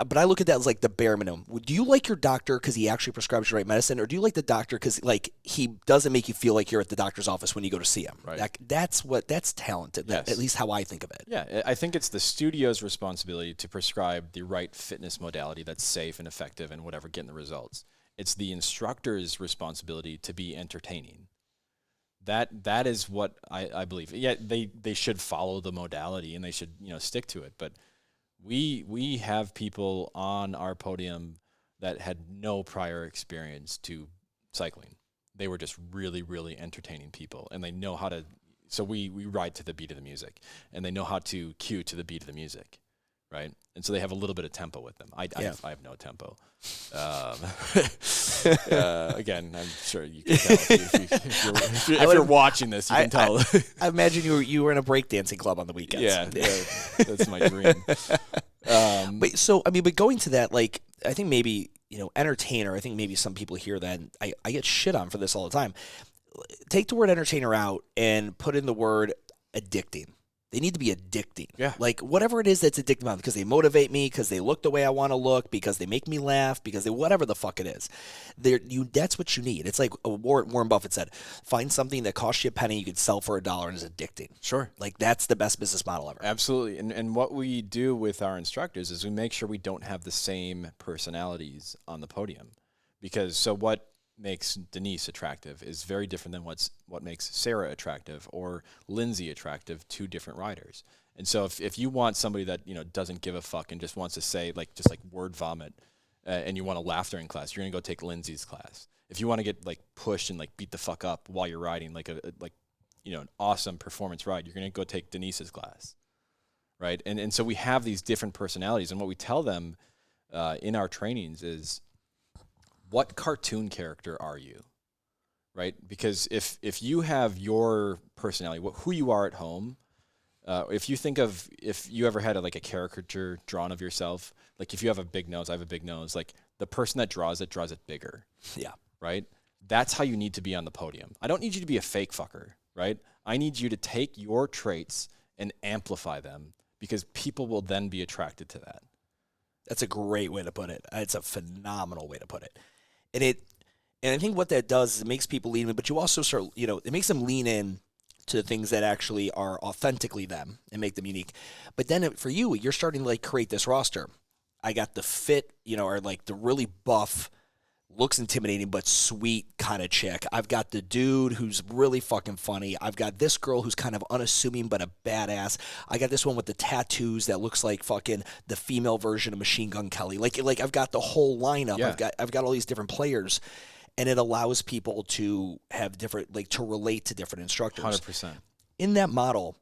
But I look at that as like the bare minimum. Do you like your doctor because he actually prescribes the right medicine, or do you like the doctor because he doesn't make you feel like you're at the doctor's office when you go to see him? Right. That's talented. Yes. At least how I think of it. Yeah, I think it's the studio's responsibility to prescribe the right fitness modality that's safe and effective and whatever, getting the results. It's the instructor's responsibility to be entertaining. That is what I believe. Yeah, they should follow the modality and they should stick to it. But we have people on our podium that had no prior experience to cycling. They were just really, really entertaining people, and they know how to. So we ride to the beat of the music, and they know how to cue to the beat of the music, right? And so they have a little bit of tempo with them. I have no tempo. Again, I'm sure you can tell if you're watching this, you can tell. I imagine you were in a breakdancing club on the weekends. Yeah, that's my dream. But going to that, like, I think maybe, entertainer, I think maybe some people hear that, and I get shit on for this all the time. Take the word entertainer out and put in the word addicting. They need to be addicting. Yeah. Like, whatever it is that's addictive about them, because they motivate me, because they look the way I want to look, because they make me laugh, because they whatever the fuck it is. That's what you need. It's like Warren Buffett said, find something that costs you a penny you could sell for $1 and is addicting. Sure. Like, that's the best business model ever. Absolutely. And what we do with our instructors is we make sure we don't have the same personalities on the podium. Because what makes Denise attractive is very different than what makes Sarah attractive or Lindsay attractive, two different riders. And so if you want somebody that doesn't give a fuck and just wants to say just word vomit, and you want to laugh during class, you're gonna go take Lindsay's class. If you want to get pushed and beat the fuck up while you're riding an awesome performance ride, you're gonna go take Denise's class, right? And so we have these different personalities, and what we tell them in our trainings is, what cartoon character are you, right? Because if you have your personality, who you are at home, if you ever had a caricature drawn of yourself, if you have a big nose, I have a big nose, the person that draws it bigger. Yeah. Right? That's how you need to be on the podium. I don't need you to be a fake fucker, right? I need you to take your traits and amplify them, because people will then be attracted to that. That's a great way to put it. It's a phenomenal way to put it. And I think what that does is it makes people lean in, but you also start, it makes them lean in to the things that actually are authentically them and make them unique. But then for you, you're starting to like create this roster. I got the fit, or like the really buff, looks intimidating but sweet kind of chick. I've got the dude who's really fucking funny. I've got this girl who's kind of unassuming but a badass. I got this one with the tattoos that looks like fucking the female version of Machine Gun Kelly. Like I've got the whole lineup. Yeah. I've got all these different players, and it allows people to have different, like, to relate to different instructors. 100%. In that model,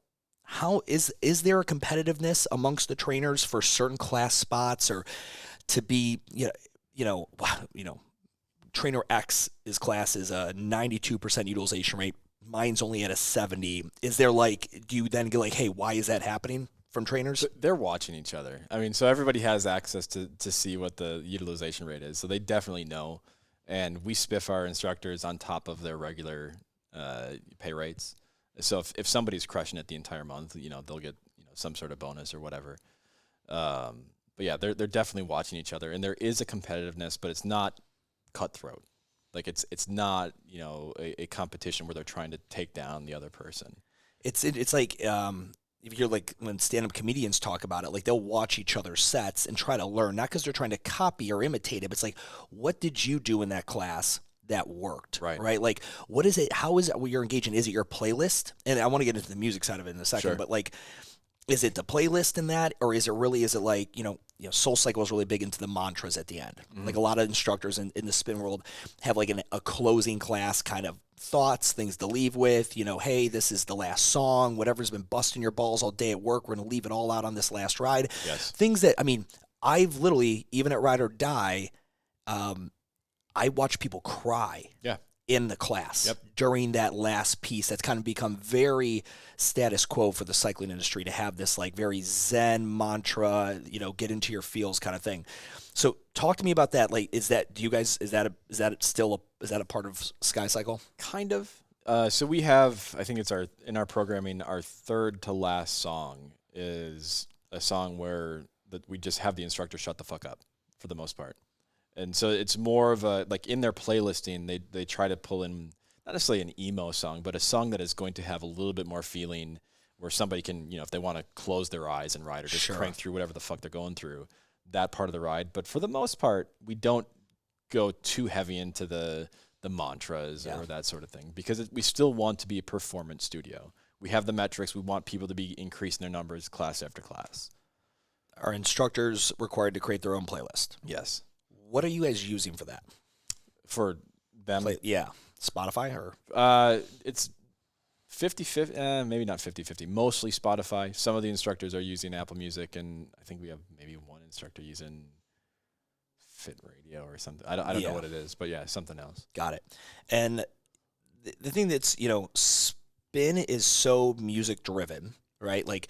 how is there a competitiveness amongst the trainers for certain class spots, or to be, trainer X's class is a 92% utilization rate. Mine's only at a 70. Is there do you then get like, hey, why is that happening from trainers? They're watching each other. I mean, so everybody has access to see what the utilization rate is. So they definitely know. And we spiff our instructors on top of their regular pay rates. So if somebody's crushing it the entire month, they'll get some sort of bonus or whatever. But yeah, they're definitely watching each other, and there is a competitiveness, but it's not cutthroat. Like it's not a competition where they're trying to take down the other person. It's like if you're like when stand-up comedians talk about it, like they'll watch each other's sets and try to learn, not because they're trying to copy or imitate it, but it's like, what did you do in that class that worked? Right? Like, what is it? How is it you're engaging? Is it your playlist? And I want to get into the music side of it in a second, Sure. but like, is it the playlist in that, or is it like, Soul Cycle is really big into the mantras at the end. Mm-hmm. Like a lot of instructors in the spin world have like a closing class kind of thoughts, things to leave with, hey, this is the last song, whatever's been busting your balls all day at work, we're going to leave it all out on this last ride. Yes. Things that, I've literally, even at Ride or Die, I watch people cry. Yeah. In the class. Yep. During that last piece. That's kind of become very status quo for the cycling industry to have this like very Zen mantra, get into your feels kind of thing. So talk to me about that. Like, is that a part of Sky Cycle? Kind of. So we have, I think it's in our programming, our third to last song is a song where we just have the instructor shut the fuck up for the most part. And so it's more of a, like in their playlisting, they try to pull in, not necessarily an emo song, but a song that is going to have a little bit more feeling where somebody can, if they want to close their eyes and ride or just crank through whatever the fuck they're going through, that part of the ride. But for the most part, we don't go too heavy into the mantras or that sort of thing, because we still want to be a performance studio. We have the metrics. We want people to be increasing their numbers class after class. Are instructors required to create their own playlist? Yes. What are you guys using for that? For them? Spotify or? It's 50-50, maybe not 50-50, mostly Spotify. Some of the instructors are using Apple Music, and I think we have maybe one instructor using Fit Radio or something. I don't know what it is, but yeah, something else. Got it. And the thing that's, spin is so music driven, right? Like,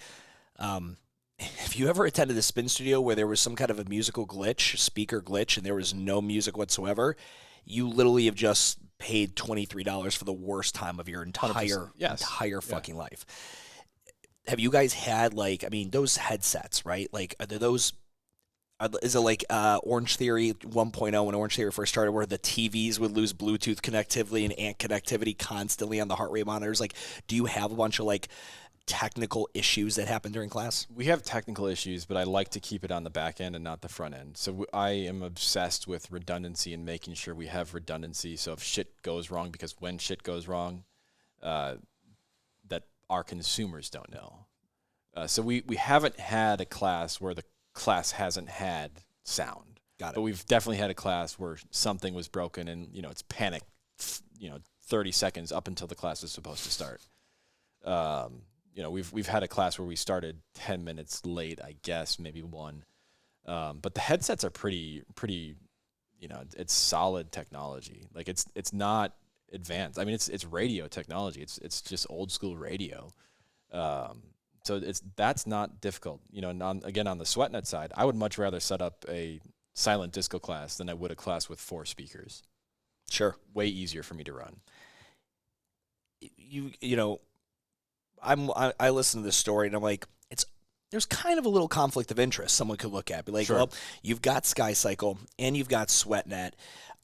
if you ever attended a spin studio where there was some kind of a musical glitch, speaker glitch, and there was no music whatsoever, you literally have just paid $23 for the worst time of your entire fucking life. Have you guys had those headsets, right? Like, is it like Orange Theory 1.0 when Orange Theory first started, where the TVs would lose Bluetooth connectivity and ANT connectivity constantly on the heart rate monitors? Like, do you have a bunch of technical issues that happen during class? We have technical issues, but I like to keep it on the back end and not the front end. So I am obsessed with redundancy and making sure we have redundancy. So if shit goes wrong, because when shit goes wrong, that our consumers don't know. So we haven't had a class where the class hasn't had sound. Got it. But we've definitely had a class where something was broken and, it's panic, 30 seconds up until the class is supposed to start. We've had a class where we started 10 minutes late, I guess, maybe one. But the headsets are pretty, it's solid technology. Like it's not advanced. I mean, it's radio technology. It's just old school radio. So that's not difficult. And on the SweatNet side, I would much rather set up a silent disco class than I would a class with 4 speakers. Sure. Way easier for me to run. I listen to this story and I'm like, there's kind of a little conflict of interest someone could look at. Be like, Sure. well, you've got SkyCycle and you've got SweatNet.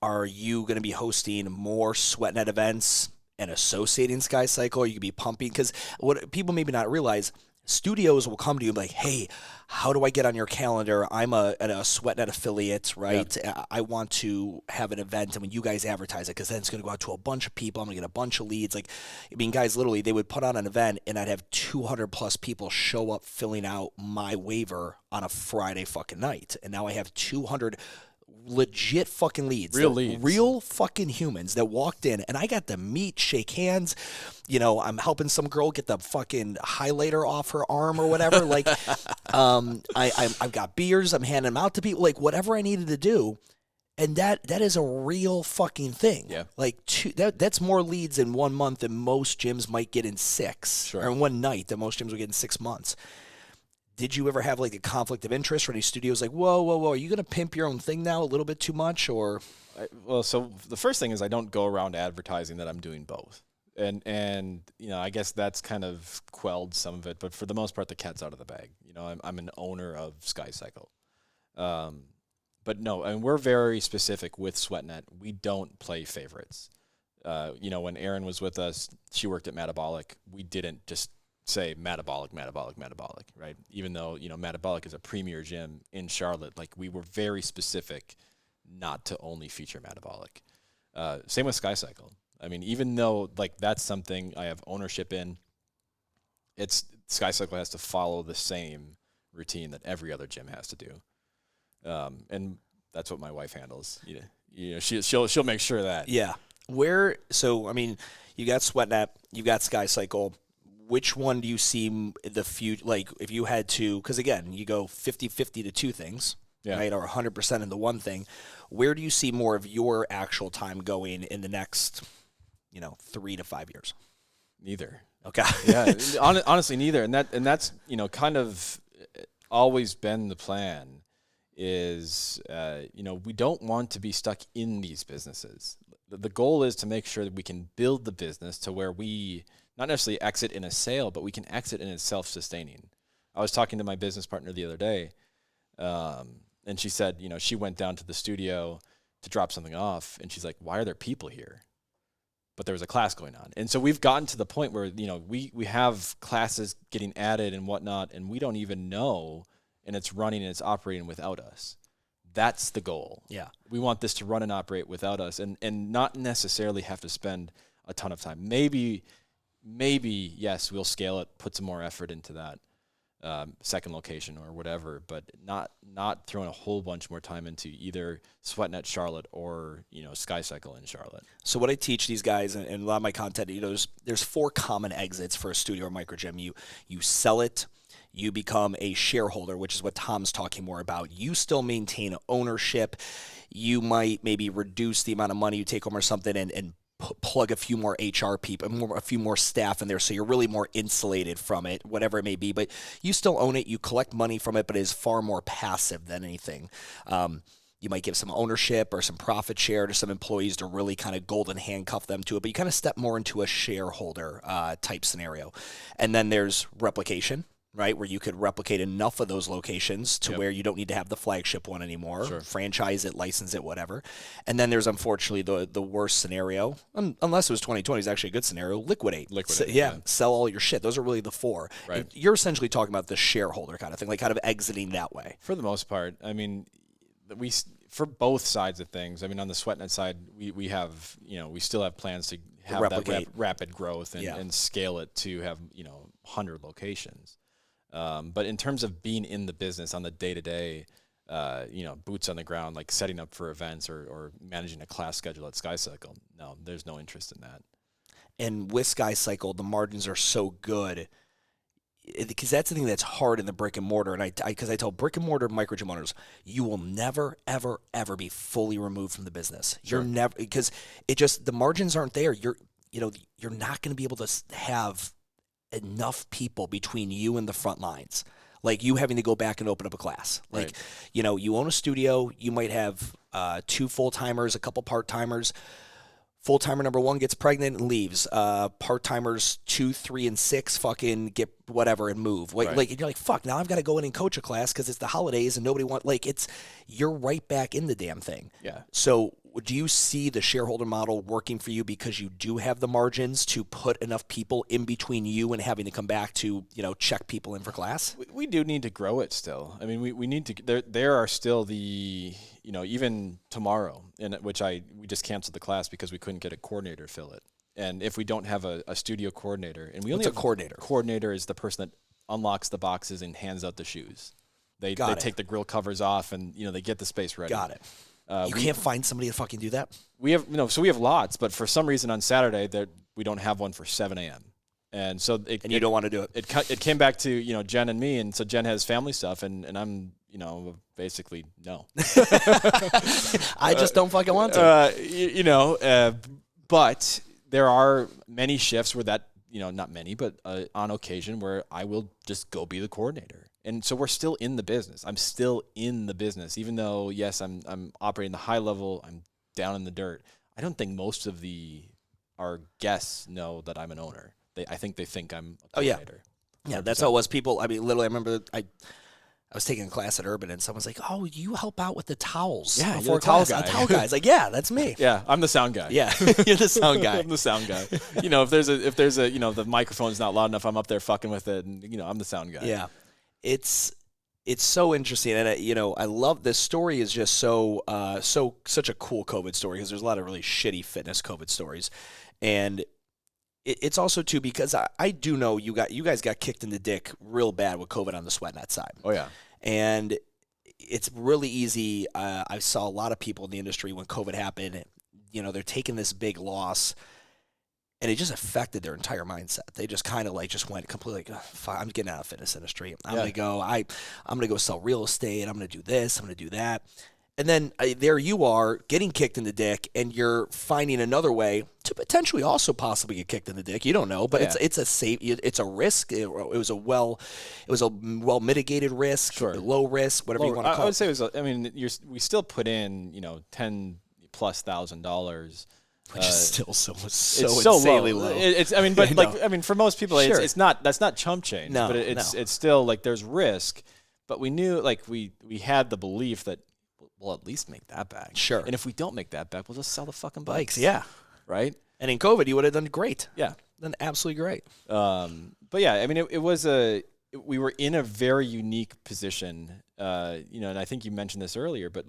Are you going to be hosting more SweatNet events and associating SkyCycle? You could be pumping, because what people maybe not realize, studios will come to you and be like, hey, how do I get on your calendar? I'm a SweatNet affiliate, right? I want to have an event, and when you guys advertise it, because then it's going to go out to a bunch of people. I'm going to get a bunch of leads. Like, I mean, guys, literally, they would put on an event, and I'd have 200 plus people show up filling out my waiver on a Friday fucking night. And now I have 200 legit fucking leads. Real fucking humans that walked in, and I got to meet, shake hands. I'm helping some girl get the fucking highlighter off her arm or whatever. Like, I've got beers. I'm handing them out to people. Like, whatever I needed to do. And that is a real fucking thing. Yeah. Like, that's more leads in 1 month than most gyms might get in 6. Sure. Or in one night that most gyms will get in 6 months. Did you ever have like a conflict of interest where any studios like, whoa, are you going to pimp your own thing now a little bit too much? Or so the first thing is I don't go around advertising that I'm doing both. And I guess that's kind of quelled some of it, but for the most part, the cat's out of the bag. I'm an owner of SkyCycle. But no, and we're very specific with SweatNet. We don't play favorites. When Erin was with us, she worked at Metabolic. We didn't just say Metabolic, right? Even though, Metabolic is a premier gym in Charlotte, like, we were very specific not to only feature Metabolic. Same with SkyCycle. I mean, even though, like, that's something I have ownership in, SkyCycle has to follow the same routine that every other gym has to do. And that's what my wife handles. She'll make sure of that. Yeah. So, I mean, you got SweatNet, you got SkyCycle. Which one do you see the future? Like, if you had to, because again, you go 50-50 to two things, right? Or 100% in the one thing. Where do you see more of your actual time going in the next, 3 to 5 years? Neither. Okay. Yeah. Honestly, neither. And that's, kind of always been the plan is, we don't want to be stuck in these businesses. The goal is to make sure that we can build the business to where we not necessarily exit in a sale, but we can exit in a self-sustaining. I was talking to my business partner the other day, and she said, she went down to the studio to drop something off, and she's like, why are there people here? But there was a class going on. And so we've gotten to the point where, we have classes getting added and whatnot, and we don't even know, and it's running and it's operating without us. That's the goal. Yeah. We want this to run and operate without us and not necessarily have to spend a ton of time. Maybe, yes, we'll scale it, put some more effort into that second location or whatever, but not throwing a whole bunch more time into either SweatNet Charlotte or, SkyCycle in Charlotte. So what I teach these guys and a lot of my content, there's 4 common exits for a studio or microgym. You sell it. You become a shareholder, which is what Tom's talking more about. You still maintain ownership. You might maybe reduce the amount of money you take home or something and plug a few more HR people, a few more staff in there, so you're really more insulated from it, whatever it may be. But you still own it. You collect money from it, but it is far more passive than anything. You might give some ownership or some profit share to some employees to really kind of golden handcuff them to it, but you kind of step more into a shareholder type scenario. And then there's replication, right, where you could replicate enough of those locations to where you don't need to have the flagship one anymore, franchise it, license it, whatever. And then there's unfortunately the worst scenario, unless it was 2020, is actually a good scenario, liquidate. Sell all your shit. Those are really the 4. Right. And you're essentially talking about the shareholder kind of thing, like kind of exiting that way. For the most part, I mean, for both sides of things, I mean, on the SweatNet side, we have, we still have plans to have that rapid growth and scale it to have, 100 locations. But in terms of being in the business on the day-to-day, boots on the ground, like setting up for events or managing a class schedule at SkyCycle, no, there's no interest in that. And with SkyCycle, the margins are so good because that's the thing that's hard in the brick and mortar. And because I tell brick and mortar microgym owners, you will never, ever, ever be fully removed from the business. You're never, because the margins aren't there. You're not going to be able to have enough people between you and the front lines, like you having to go back and open up a class. Like, you own a studio, you might have 2 full-timers, a couple part-timers. Full-timer number 1 gets pregnant and leaves. Part-timers 2, 3, and 6 fucking get whatever and move. Like, Right. like you're like, fuck, now I've got to go in and coach a class because it's the holidays and nobody you're right back in the damn thing. Yeah. So do you see the shareholder model working for you because you do have the margins to put enough people in between you and having to come back to, check people in for class? We do need to grow it still. I mean, we need to. There are still the even tomorrow, which we just canceled the class because we couldn't get a coordinator to fill it. And if we don't have a studio coordinator, and we only What's have a coordinator? Coordinator is the person that unlocks the boxes and hands out the shoes. They take the grill covers off and they get the space ready. Got it. You can't find somebody to fucking do that? We have so we have lots, but for some reason on Saturday we don't have one for 7 a.m. And so you don't want to do it. It came back to Jen and me, and so Jen has family stuff, and I'm basically no. I just don't fucking want to. But there are many shifts where that not many, but on occasion where I will just go be the coordinator. And so we're still in the business. I'm still in the business, even though yes, I'm operating the high level. I'm down in the dirt. I don't think most of our guests know that I'm an owner. I think they think I'm a coordinator. Yeah, that's how it was. People, I mean, literally, I remember I was taking a class at Urban, and someone's like, "Oh, you help out with the towels?" Yeah, before you're the towel class." guy. A towel guy. It's like, yeah, that's me. Yeah, I'm the sound guy. Yeah, you're the sound guy. I'm the sound guy. If there's a the microphone's not loud enough, I'm up there fucking with it, and I'm the sound guy. Yeah, it's so interesting, and I love this story. Is just such a cool COVID story because there's a lot of really shitty fitness COVID stories, and it's also too because I do know you guys got kicked in the dick real bad with COVID on the SweatNet side. Oh yeah. And it's really easy. I saw a lot of people in the industry when COVID happened, they're taking this big loss, and it just affected their entire mindset. They just kind of just went completely like, I'm getting out of the fitness industry. I'm going to go sell real estate. I'm going to do this. I'm going to do that. And then there you are getting kicked in the dick, and you're finding another way to potentially also possibly get kicked in the dick. You don't know, but it's a risk. It was a well mitigated risk, sure. Low risk, whatever you want to call it. I would say it was. We still put in $10,000+, which is still so insanely low. For most people, sure. it's not. That's not chump change. No, but it's still there's risk. But we knew we had the belief that we'll at least make that back. Sure. And if we don't make that back, we'll just sell the fucking bikes. Yeah. Right? And in COVID, you would have done great. Yeah. Done absolutely great. But yeah, I mean, we were in a very unique position, and I think you mentioned this earlier, but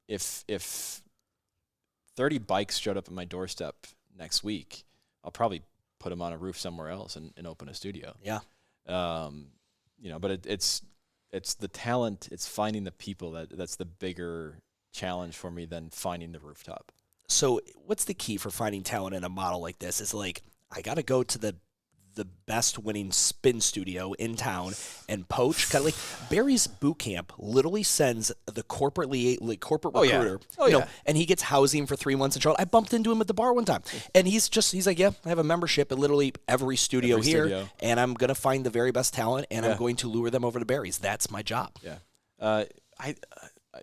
if 30 bikes showed up at my doorstep next week, I'll probably put them on a roof somewhere else and open a studio. Yeah. But it's the talent, it's finding the people that's the bigger challenge for me than finding the rooftop. So what's the key for finding talent in a model like this? Is I got to go to the best winning spin studio in town and poach. Kind of Barry's boot camp literally sends the corporate recruiter, and he gets housing for 3 months in Charlotte. I bumped into him at the bar one time, and he's like, yeah, I have a membership at literally every studio here, and I'm going to find the very best talent, and I'm going to lure them over to Barry's. That's my job. Yeah.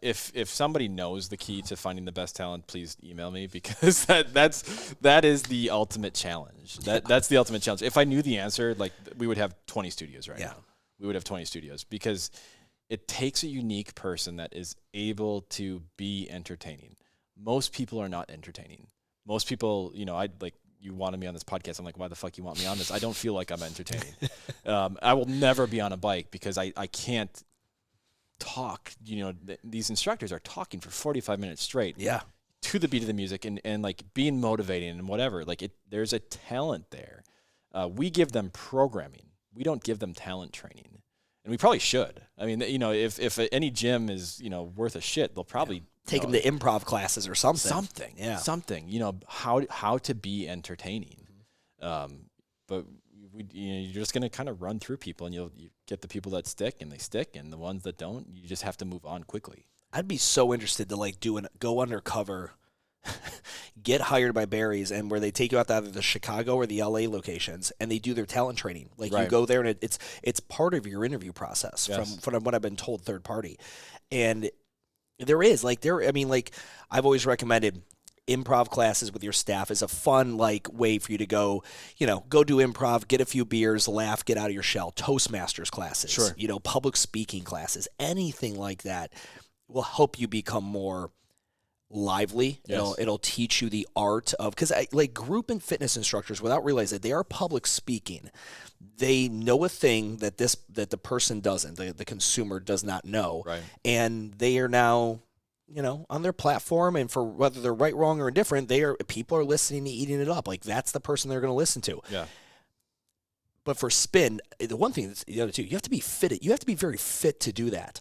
If somebody knows the key to finding the best talent, please email me, because that is the ultimate challenge. That's the ultimate challenge. If I knew the answer, we would have 20 studios right now. We would have 20 studios, because it takes a unique person that is able to be entertaining. Most people are not entertaining. Most people, you wanted me on this podcast. I'm like, why the fuck you want me on this? I don't feel like I'm entertaining. I will never be on a bike because I can't talk. These instructors are talking for 45 minutes straight to the beat of the music and being motivating and whatever. There's a talent there. We give them programming. We don't give them talent training, and we probably should. I mean, if any gym is worth a shit, they'll probably take them to improv classes or something. Something. How to be entertaining. But you're just going to kind of run through people, and you get the people that stick, and they stick, and the ones that don't, you just have to move on quickly. I'd be so interested to go undercover, get hired by Barry's, and where they take you out to either the Chicago or the LA locations, and they do their talent training. You go there, and it's part of your interview process. Yes. From what I've been told, third party, and there is I've always recommended, improv classes with your staff is a fun like way for you to go, go do improv, get a few beers, laugh, get out of your shell. Toastmasters classes, Sure. Public speaking classes, anything like that will help you become more lively. Yes. It'll teach you the art of, because like group and fitness instructors, without realizing it, they are public speaking. They know a thing that the person doesn't, the consumer does not know, Right. and they are now, on their platform, and for whether they're right, wrong, or indifferent, people are listening and eating it up. Like that's the person they're going to listen to. Yeah. But for spin, the one thing that's the other two, you have to be fitted. You have to be very fit to do that.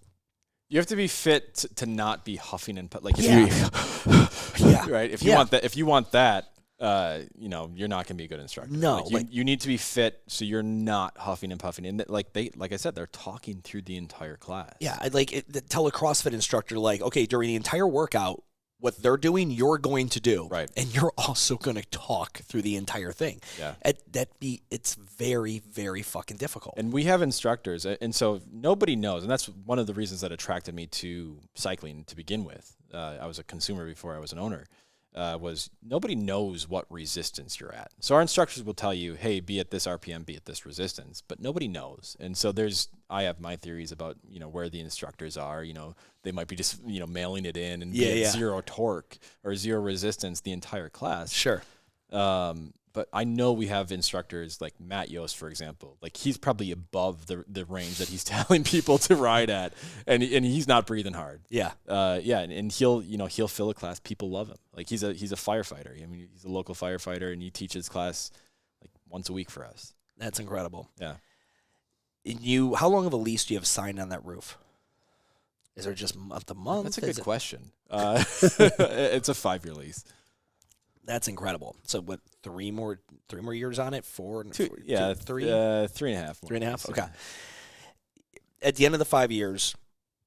You have to be fit to not be huffing and like if Yeah. you right. If you want that, you're not going to be a good instructor. No, you need to be fit so you're not huffing and puffing. And like I said, they're talking through the entire class. Yeah, tell a CrossFit instructor okay, during the entire workout, what they're doing, you're going to do, right? And you're also going to talk through the entire thing. Yeah, it's very, very fucking difficult. And we have instructors, and so nobody knows, and that's one of the reasons that attracted me to cycling to begin with. I was a consumer before I was an owner. Was nobody knows what resistance you're at. So our instructors will tell you, hey, be at this RPM, be at this resistance, but nobody knows. And so I have my theories about, where the instructors are. They might be just, mailing it in and be at zero torque or zero resistance the entire class. Sure. But I know we have instructors like Matt Yost, for example. Like he's probably above the range that he's telling people to ride at, and he's not breathing hard. Yeah. And he'll fill a class. People love him. Like he's a firefighter. I mean, he's a local firefighter, and he teaches class like once a week for us. That's incredible. Yeah. How long of a lease do you have signed on that roof? Is there just month to month? That's a good question. It's a 5-year lease. That's incredible. So what? 3 more years on it? 4? 2, yeah, 3. 3.5. More 3.5. Okay. Yeah. At the end of the 5 years,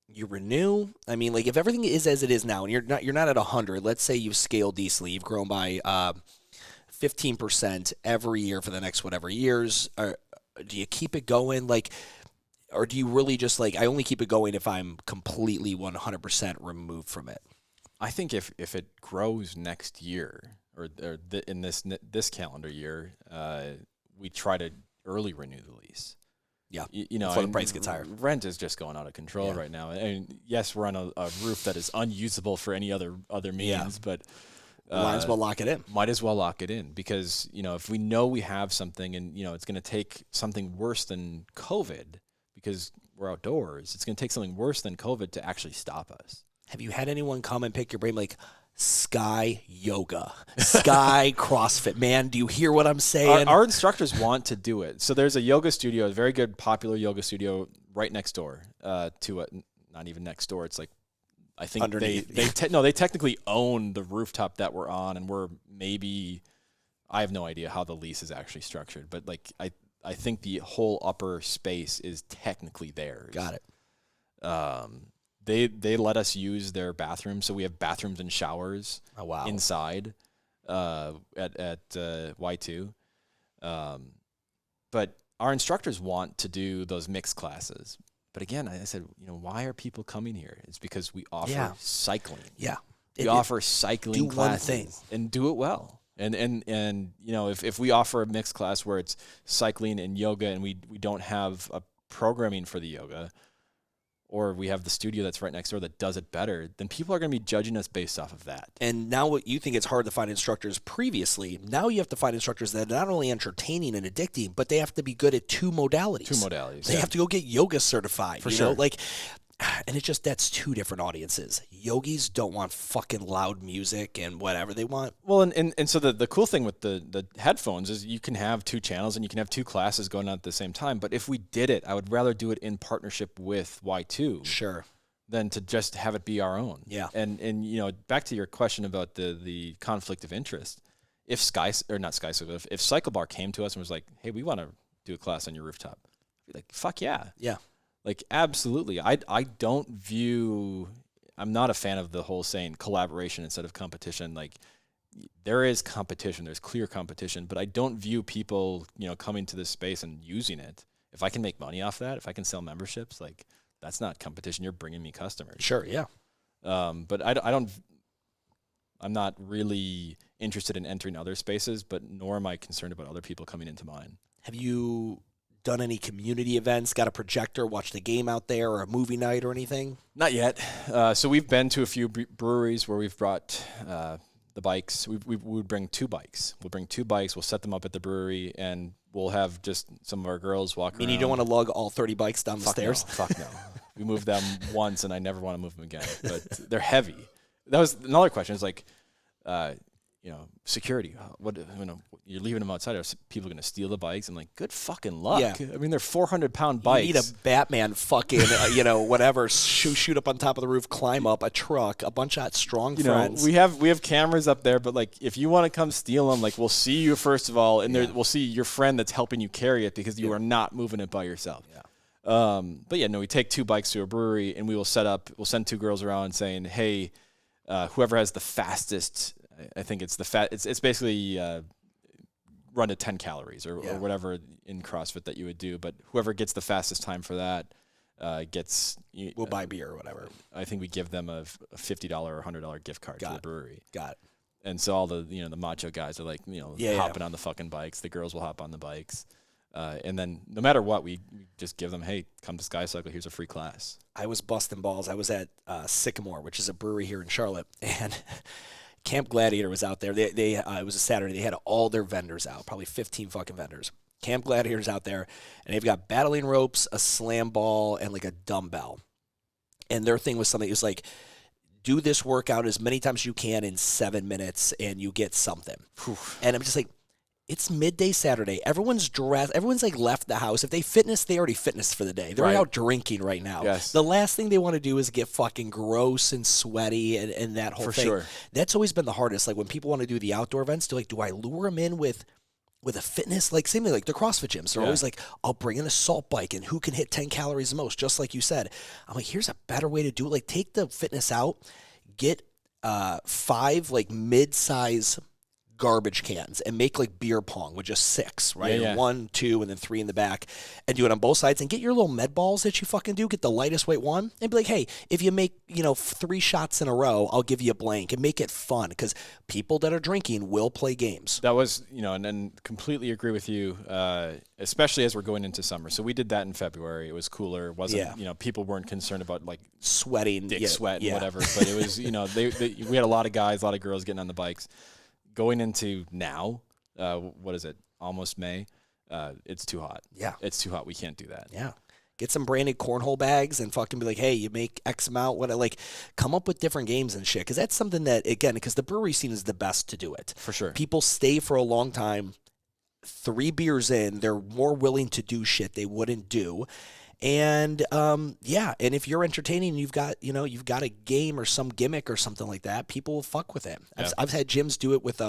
you renew. I mean, like if everything is as it is now, and you're not at 100. Let's say you've scaled decently. You've grown by 15% every year for the next whatever years. Do you keep it going? Or do you really just I only keep it going if I'm completely 100% removed from it? I think if it grows next year or in this calendar year, we try to early renew the lease. Yeah, before the price gets higher. Rent is just going out of control right now. And yes, we're on a roof that is unusable for any other means, but might as well lock it in. Might as well lock it in because if we know we have something and it's going to take something worse than COVID because we're outdoors, it's going to take something worse than COVID to actually stop us. Have you had anyone come and pick your brain like Sky Yoga, Sky CrossFit? Man, do you hear what I'm saying? Our instructors want to do it. So there's a yoga studio, a very good, popular yoga studio right next door to it. Not even next door. It's like, I think underneath. they technically own the rooftop that we're on, and I have no idea how the lease is actually structured, but I think the whole upper space is technically theirs. Got it. They let us use their bathroom, so we have bathrooms and showers inside at Y2. But our instructors want to do those mixed classes. But again, I said, why are people coming here? It's because we offer cycling. Yeah. We offer cycling classes one thing and do it well. And if we offer a mixed class where it's cycling and yoga and we don't have a programming for the yoga, or we have the studio that's right next door that does it better, then people are going to be judging us based off of that. And now what you think it's hard to find instructors previously, now you have to find instructors that are not only entertaining and addicting, but they have to be good at 2 modalities. They have to go get yoga certified. For sure. And it's just, that's 2 different audiences. Yogis don't want fucking loud music and whatever they want. Well, and so the cool thing with the headphones is you can have 2 channels and you can have 2 classes going on at the same time. But if we did it, I would rather do it in partnership with Y2. Sure. Than to just have it be our own. Yeah. And back to your question about the conflict of interest. If if Cycle Bar came to us and was like, hey, we want to do a class on your rooftop, I'd be like, fuck yeah. Yeah. Absolutely. I'm not a fan of the whole saying collaboration instead of competition. There is competition, there's clear competition, but I don't view people, coming to this space and using it. If I can make money off that, if I can sell memberships, that's not competition. You're bringing me customers. Sure. Yeah. But I don't, I'm not really interested in entering other spaces, but nor am I concerned about other people coming into mine. Have you done any community events, got a projector, watched the game out there, or a movie night or anything? Not yet. So we've been to a few breweries where we've brought the bikes. We would bring 2 bikes. We'll bring 2 bikes. We'll set them up at the brewery, and we'll have just some of our girls walk around. I mean, you don't want to lug all 30 bikes down the stairs? No, fuck no. We moved them once, and I never want to move them again. But they're heavy. That was another question. It's like, security. What you're leaving them outside? Are people going to steal the bikes? I'm like, good fucking luck. Yeah. I mean, they're 400-pound bikes. You need a Batman fucking, whatever, shoot up on top of the roof, climb up a truck, a bunch of strong friends. We have cameras up there, but like, if you want to come steal them, like, we'll see you first of all, and we'll see your friend that's helping you carry it because you are not moving it by yourself. Yeah. We take 2 bikes to a brewery, and we'll send 2 girls around saying, hey, whoever has the fastest, I think it's it's basically run to 10 calories or whatever in CrossFit that you would do. But whoever gets the fastest time for that gets. We'll buy beer or whatever. I think we give them a $50 or $100 gift card to the brewery. Got it. And so all the the macho guys are like hopping on the fucking bikes. The girls will hop on the bikes. And then no matter what, we just give them, hey, come to Sky Cycle. Here's a free class. I was busting balls. I was at Sycamore, which is a brewery here in Charlotte, and Camp Gladiator was out there. It was a Saturday. They had all their vendors out, probably 15 fucking vendors. Camp Gladiator's out there, and they've got battling ropes, a slam ball, and like a dumbbell. And their thing was something. It was like, do this workout as many times as you can in 7 minutes, and you get something. And I'm just like, it's midday Saturday. Everyone's dressed. Everyone's like left the house. If they already fitness for the day. They're out drinking right now. Yes. The last thing they want to do is get fucking gross and sweaty and that whole thing. Sure. That's always been the hardest. Like when people want to do the outdoor events, they're like, do I lure them in with a fitness? Like same thing, like the CrossFit gyms. They're always like, I'll bring an assault bike and who can hit 10 calories the most, just like you said. I'm like, here's a better way to do it. Like take the fitness out, get 5 like mid-size garbage cans and make like beer pong with just 6, right? Yeah. 1, 2, and then 3 in the back, and do it on both sides. And get your little med balls that you fucking do. Get the lightest weight one, and be like, hey, if you make 3 shots in a row, I'll give you a blank, and make it fun because people that are drinking will play games. That was and then completely agree with you, especially as we're going into summer. So we did that in February. It was cooler. It wasn't people weren't concerned about like sweating, dick sweat and whatever. But it was we had a lot of guys, a lot of girls getting on the bikes. Going into now, what is it? Almost May. It's too hot. Yeah. It's too hot. We can't do that. Yeah. Get some branded cornhole bags and fucking be like, hey, you make X amount. Come up with different games and shit. Because that's something that, again, because the brewery scene is the best to do it. For sure. People stay for a long time. 3 beers in, they're more willing to do shit they wouldn't do. And and if you're entertaining, you've got a game or some gimmick or something like that, people will fuck with it. Yeah. I've had gyms do it with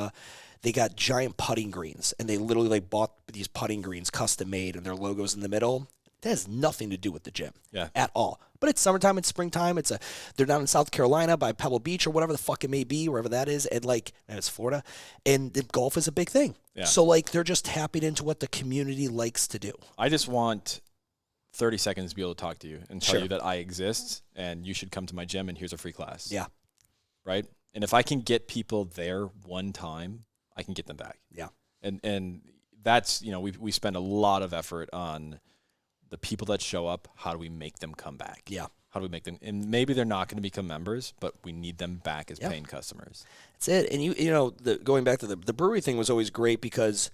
they got giant putting greens, and they literally like bought these putting greens custom made, and their logos in the middle. That has nothing to do with the gym at all. But it's summertime, it's springtime. They're down in South Carolina by Pebble Beach or whatever the fuck it may be, wherever that is, and it's Florida, and the golf is a big thing. Yeah. So like they're just tapping into what the community likes to do. I just want 30 seconds to be able to talk to you and tell you that I exist and you should come to my gym and here's a free class. Yeah. Right? And if I can get people there one time, I can get them back. Yeah. And that's, we spend a lot of effort on the people that show up. How do we make them come back? Yeah. How do we make them? And maybe they're not going to become members, but we need them back as paying customers. That's it. And going back to the brewery thing was always great because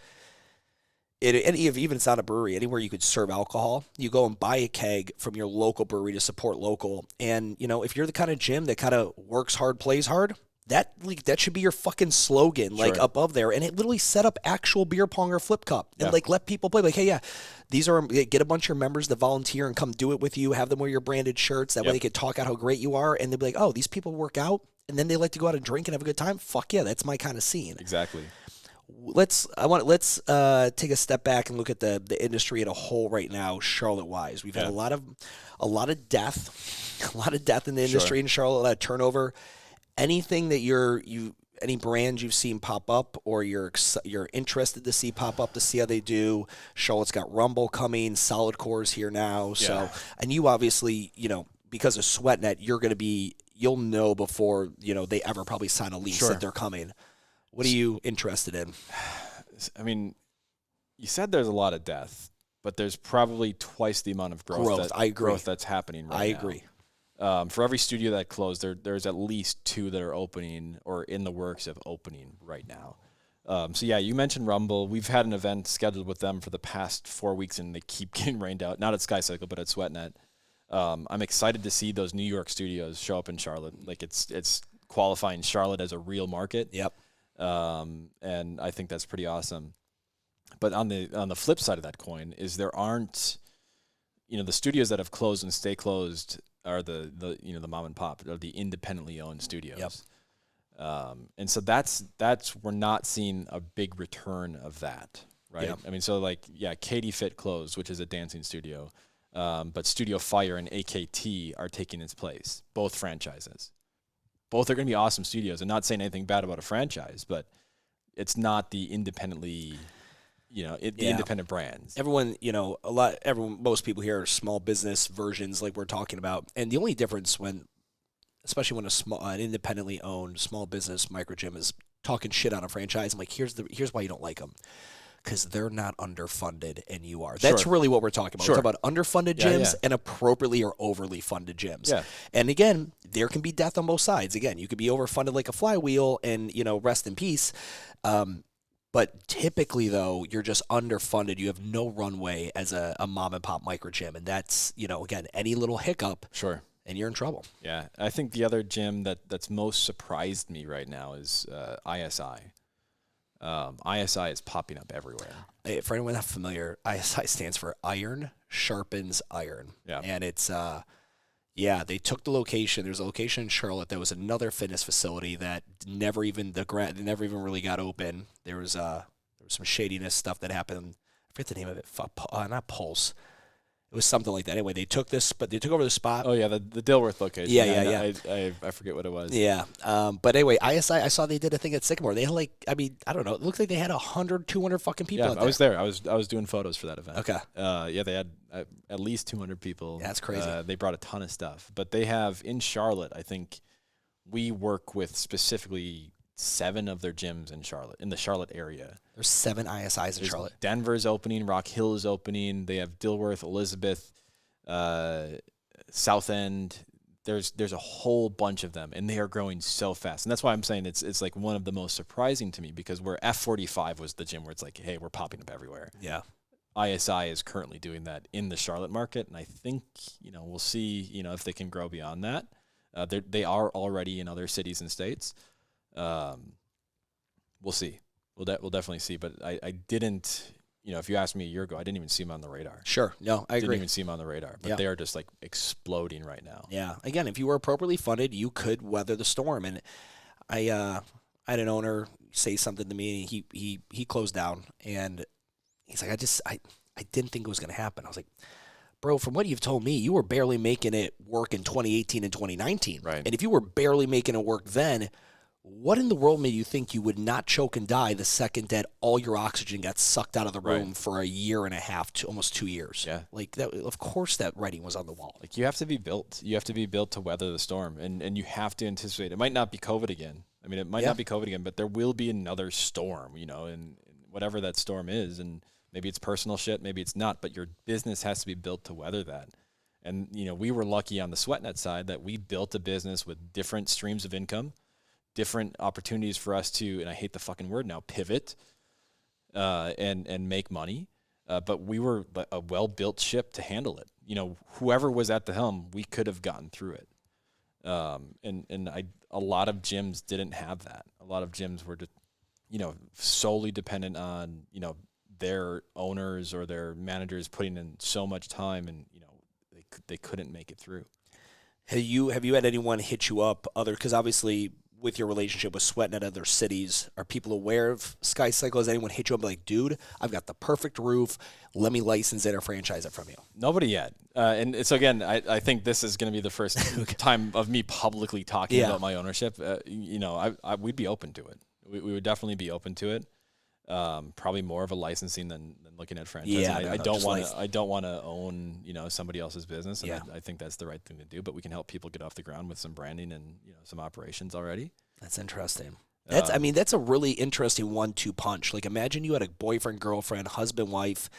even it's not a brewery, anywhere you could serve alcohol, you go and buy a keg from your local brewery to support local. And, if you're the kind of gym that kind of works hard, plays hard, that should be your fucking slogan, above there. And it literally set up actual beer pong or flip cup and let people play. Like, hey, get a bunch of your members to volunteer and come do it with you. Have them wear your branded shirts. That way they could talk out how great you are. And they'll be like, oh, these people work out. And then they like to go out and drink and have a good time. Fuck yeah, that's my kind of scene. Exactly. Let's take a step back and look at the industry as a whole right now, Charlotte wise. We've had a lot of death in the industry in Charlotte, a lot of turnover. Anything that any brand you've seen pop up or you're interested to see pop up to see how they do? Charlotte's got Rumble coming, Solid Core's here now. So, and you obviously, because of SweatNet, you're going to be you'll know before, they ever probably sign a lease Sure. that they're coming. What are you interested in? I mean, you said there's a lot of death, but there's probably twice the amount of growth. I agree. Growth that's happening right now. I agree. For every studio that closed, there's at least 2 that are opening or in the works of opening right now. So yeah, you mentioned Rumble. We've had an event scheduled with them for the past 4 weeks, and they keep getting rained out. Not at SkyCycle, but at SweatNet. I'm excited to see those New York studios show up in Charlotte. Like it's qualifying Charlotte as a real market. Yep. And I think that's pretty awesome. But on the flip side of that coin is there aren't, the studios that have closed and stay closed are the mom and pop, or the independently owned studios. Yep. And so that's we're not seeing a big return of that, right? Yep. I mean, so Katie Fit closed, which is a dancing studio, but Studio Fire and AKT are taking its place, both franchises. Both are going to be awesome studios. I'm not saying anything bad about a franchise, but it's not the independently, the independent brands. Everyone, most people here are small business versions like we're talking about. And the only difference especially when an independently owned small business Microgym is talking shit on a franchise, I'm like, here's why you don't like them. Because they're not underfunded and you are. That's really what we're talking about. Sure. We're talking about underfunded gyms and appropriately or overly funded gyms. Yeah. And again, there can be death on both sides. Again, you could be overfunded like a flywheel and, rest in peace. But typically, though, you're just underfunded. You have no runway as a mom and pop Microgym. And that's, again, any little hiccup. Sure. And you're in trouble. Yeah. I think the other gym that's most surprised me right now is ISI. ISI is popping up everywhere. For anyone not familiar, ISI stands for Iron Sharpens Iron. Yeah. And it's, they took the location. There's a location in Charlotte that was another fitness facility that never even really got open. There was some shadiness stuff that happened. I forget the name of it. Not Pulse. It was something like that. Anyway, they took over the spot. Oh yeah, the Dilworth location. Yeah. I forget what it was. Yeah. But anyway, ISI, I saw they did a thing at Sycamore. They had I don't know. It looked like they had 100, 200 fucking people. Yeah, I was there. I was doing photos for that event. Okay. They had at least 200 people. Yeah, that's crazy. They brought a ton of stuff, but they have in Charlotte. I think we work with specifically 7 of their gyms in the Charlotte area. There's 7 ISIs in Charlotte. Denver's opening, Rock Hill is opening. They have Dilworth, Elizabeth, South End. There's a whole bunch of them, and they are growing so fast. And that's why I'm saying it's like one of the most surprising to me, because where F45 was the gym where it's like, hey, we're popping up everywhere. Yeah. ISI is currently doing that in the Charlotte market, and I think we'll see if they can grow beyond that. They are already in other cities and states. We'll see. We'll definitely see. But I didn't, if you asked me a year ago, I didn't even see them on the radar. Sure. No, I agree. Didn't even see them on the radar. But they are just like exploding right now. Yeah. Again, if you were appropriately funded, you could weather the storm. And I had an owner say something to me. He closed down, and he's like, I didn't think it was going to happen. I was like, bro, from what you've told me, you were barely making it work in 2018 and 2019. Right. And if you were barely making it work then, what in the world made you think you would not choke and die the second that all your oxygen got sucked out of the room for a year and a half to almost 2 years? Yeah. Like, that, of course that writing was on the wall. Like, you have to be built. You have to be built to weather the storm, and you have to anticipate. It might not be COVID again. I mean, it might not be COVID again, but there will be another storm, and whatever that storm is, and maybe it's personal shit, maybe it's not, but your business has to be built to weather that. And, we were lucky on the SweatNet side that we built a business with different streams of income, different opportunities for us to, and I hate the fucking word now, pivot and make money. But we were a well-built ship to handle it. Whoever was at the helm, we could have gotten through it. A lot of gyms didn't have that. A lot of gyms were just, solely dependent on, their owners or their managers putting in so much time, and, they couldn't make it through. Have you had anyone hit you up because obviously with your relationship with SweatNet other cities, are people aware of SkyCycle? Has anyone hit you up like, dude, I've got the perfect roof, let me license it or franchise it from you? Nobody yet. And it's, again, I think this is going to be the first time of me publicly talking about my ownership. We'd be open to it. We would definitely be open to it. Probably more of a licensing than looking at franchising. Yeah, I no, don't just want to. I don't want to own somebody else's business, and Yeah. I think that's the right thing to do. But we can help people get off the ground with some branding and some operations already. That's interesting. I mean, that's a really interesting 1-2 punch. Like, imagine you had a boyfriend, girlfriend, husband, wife.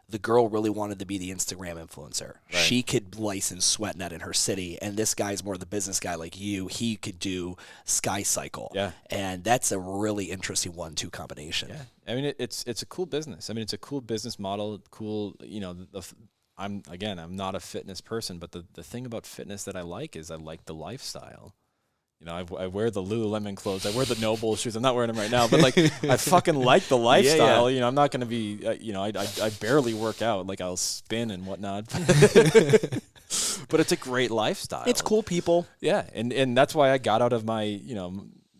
The girl really wanted to be the Instagram influencer. Right. She could license SweatNet in her city, and this guy's more the business guy like you. He could do Sky Cycle. Yeah. And that's a really interesting 1-2 combination. Yeah, I mean it's a cool business. I mean it's a cool business model. Cool, I'm not a fitness person, but the thing about fitness that I like is I like the lifestyle. I wear the Lululemon clothes. I wear the Noble shoes. I'm not wearing them right now, but like I fucking like the lifestyle. Yeah. I'm not going to be, I barely work out. Like I'll spin and whatnot. But it's a great lifestyle. It's cool people. Yeah, and that's why I got out of my,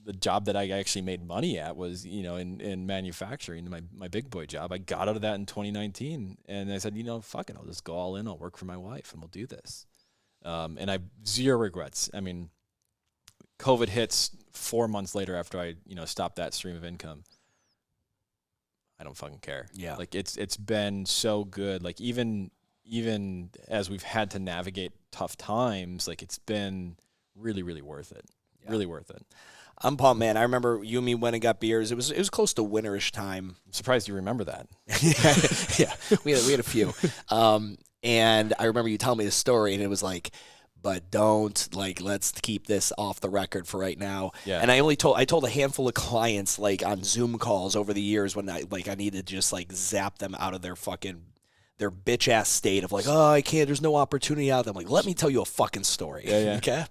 the job that I actually made money at was, in manufacturing, my big boy job. I got out of that in 2019, and I said, fuck it, I'll just go all in. I'll work for my wife, and we'll do this. And I have zero regrets. I mean, COVID hits 4 months later after I, stopped that stream of income. I don't fucking care. Yeah. Like it's been so good. Like even as we've had to navigate tough times, like it's been really, really worth it. Yeah. Really worth it. I'm pumped, man. I remember you and me went and got beers. It was close to winterish time. I'm surprised you remember that. Yeah. We had a few. And I remember you telling me the story, and it was like, but don't, like, let's keep this off the record for right now. Yeah. And I told a handful of clients, like, on Zoom calls over the years when I needed to just, like, zap them out of their bitch ass state of like, oh, I can't, there's no opportunity out there. I'm like, let me tell you a fucking story. Yeah. Okay.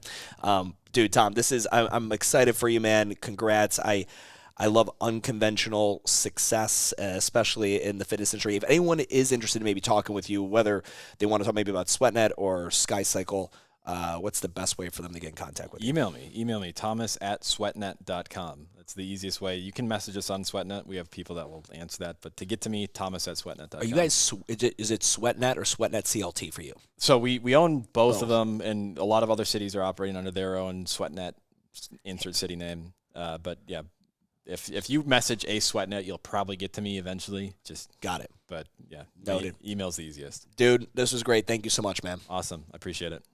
Dude, Tom, I'm excited for you, man. Congrats. I love unconventional success, especially in the fitness industry. If anyone is interested in maybe talking with you, whether they want to talk maybe about SweatNet or Sky Cycle, what's the best way for them to get in contact with you? Email me, thomas@sweatnet.com. That's the easiest way. You can message us on SweatNet. We have people that will answer that. But to get to me, thomas@sweatnet.com. Are you guys, is it SweatNet or SweatNet CLT for you? So we own both of them, and a lot of other cities are operating under their own SweatNet insert city name. But yeah, if you message a SweatNet, you'll probably get to me eventually. Just got it. But yeah, noted. Email's the easiest. Dude, this was great. Thank you so much, man. Awesome. I appreciate it.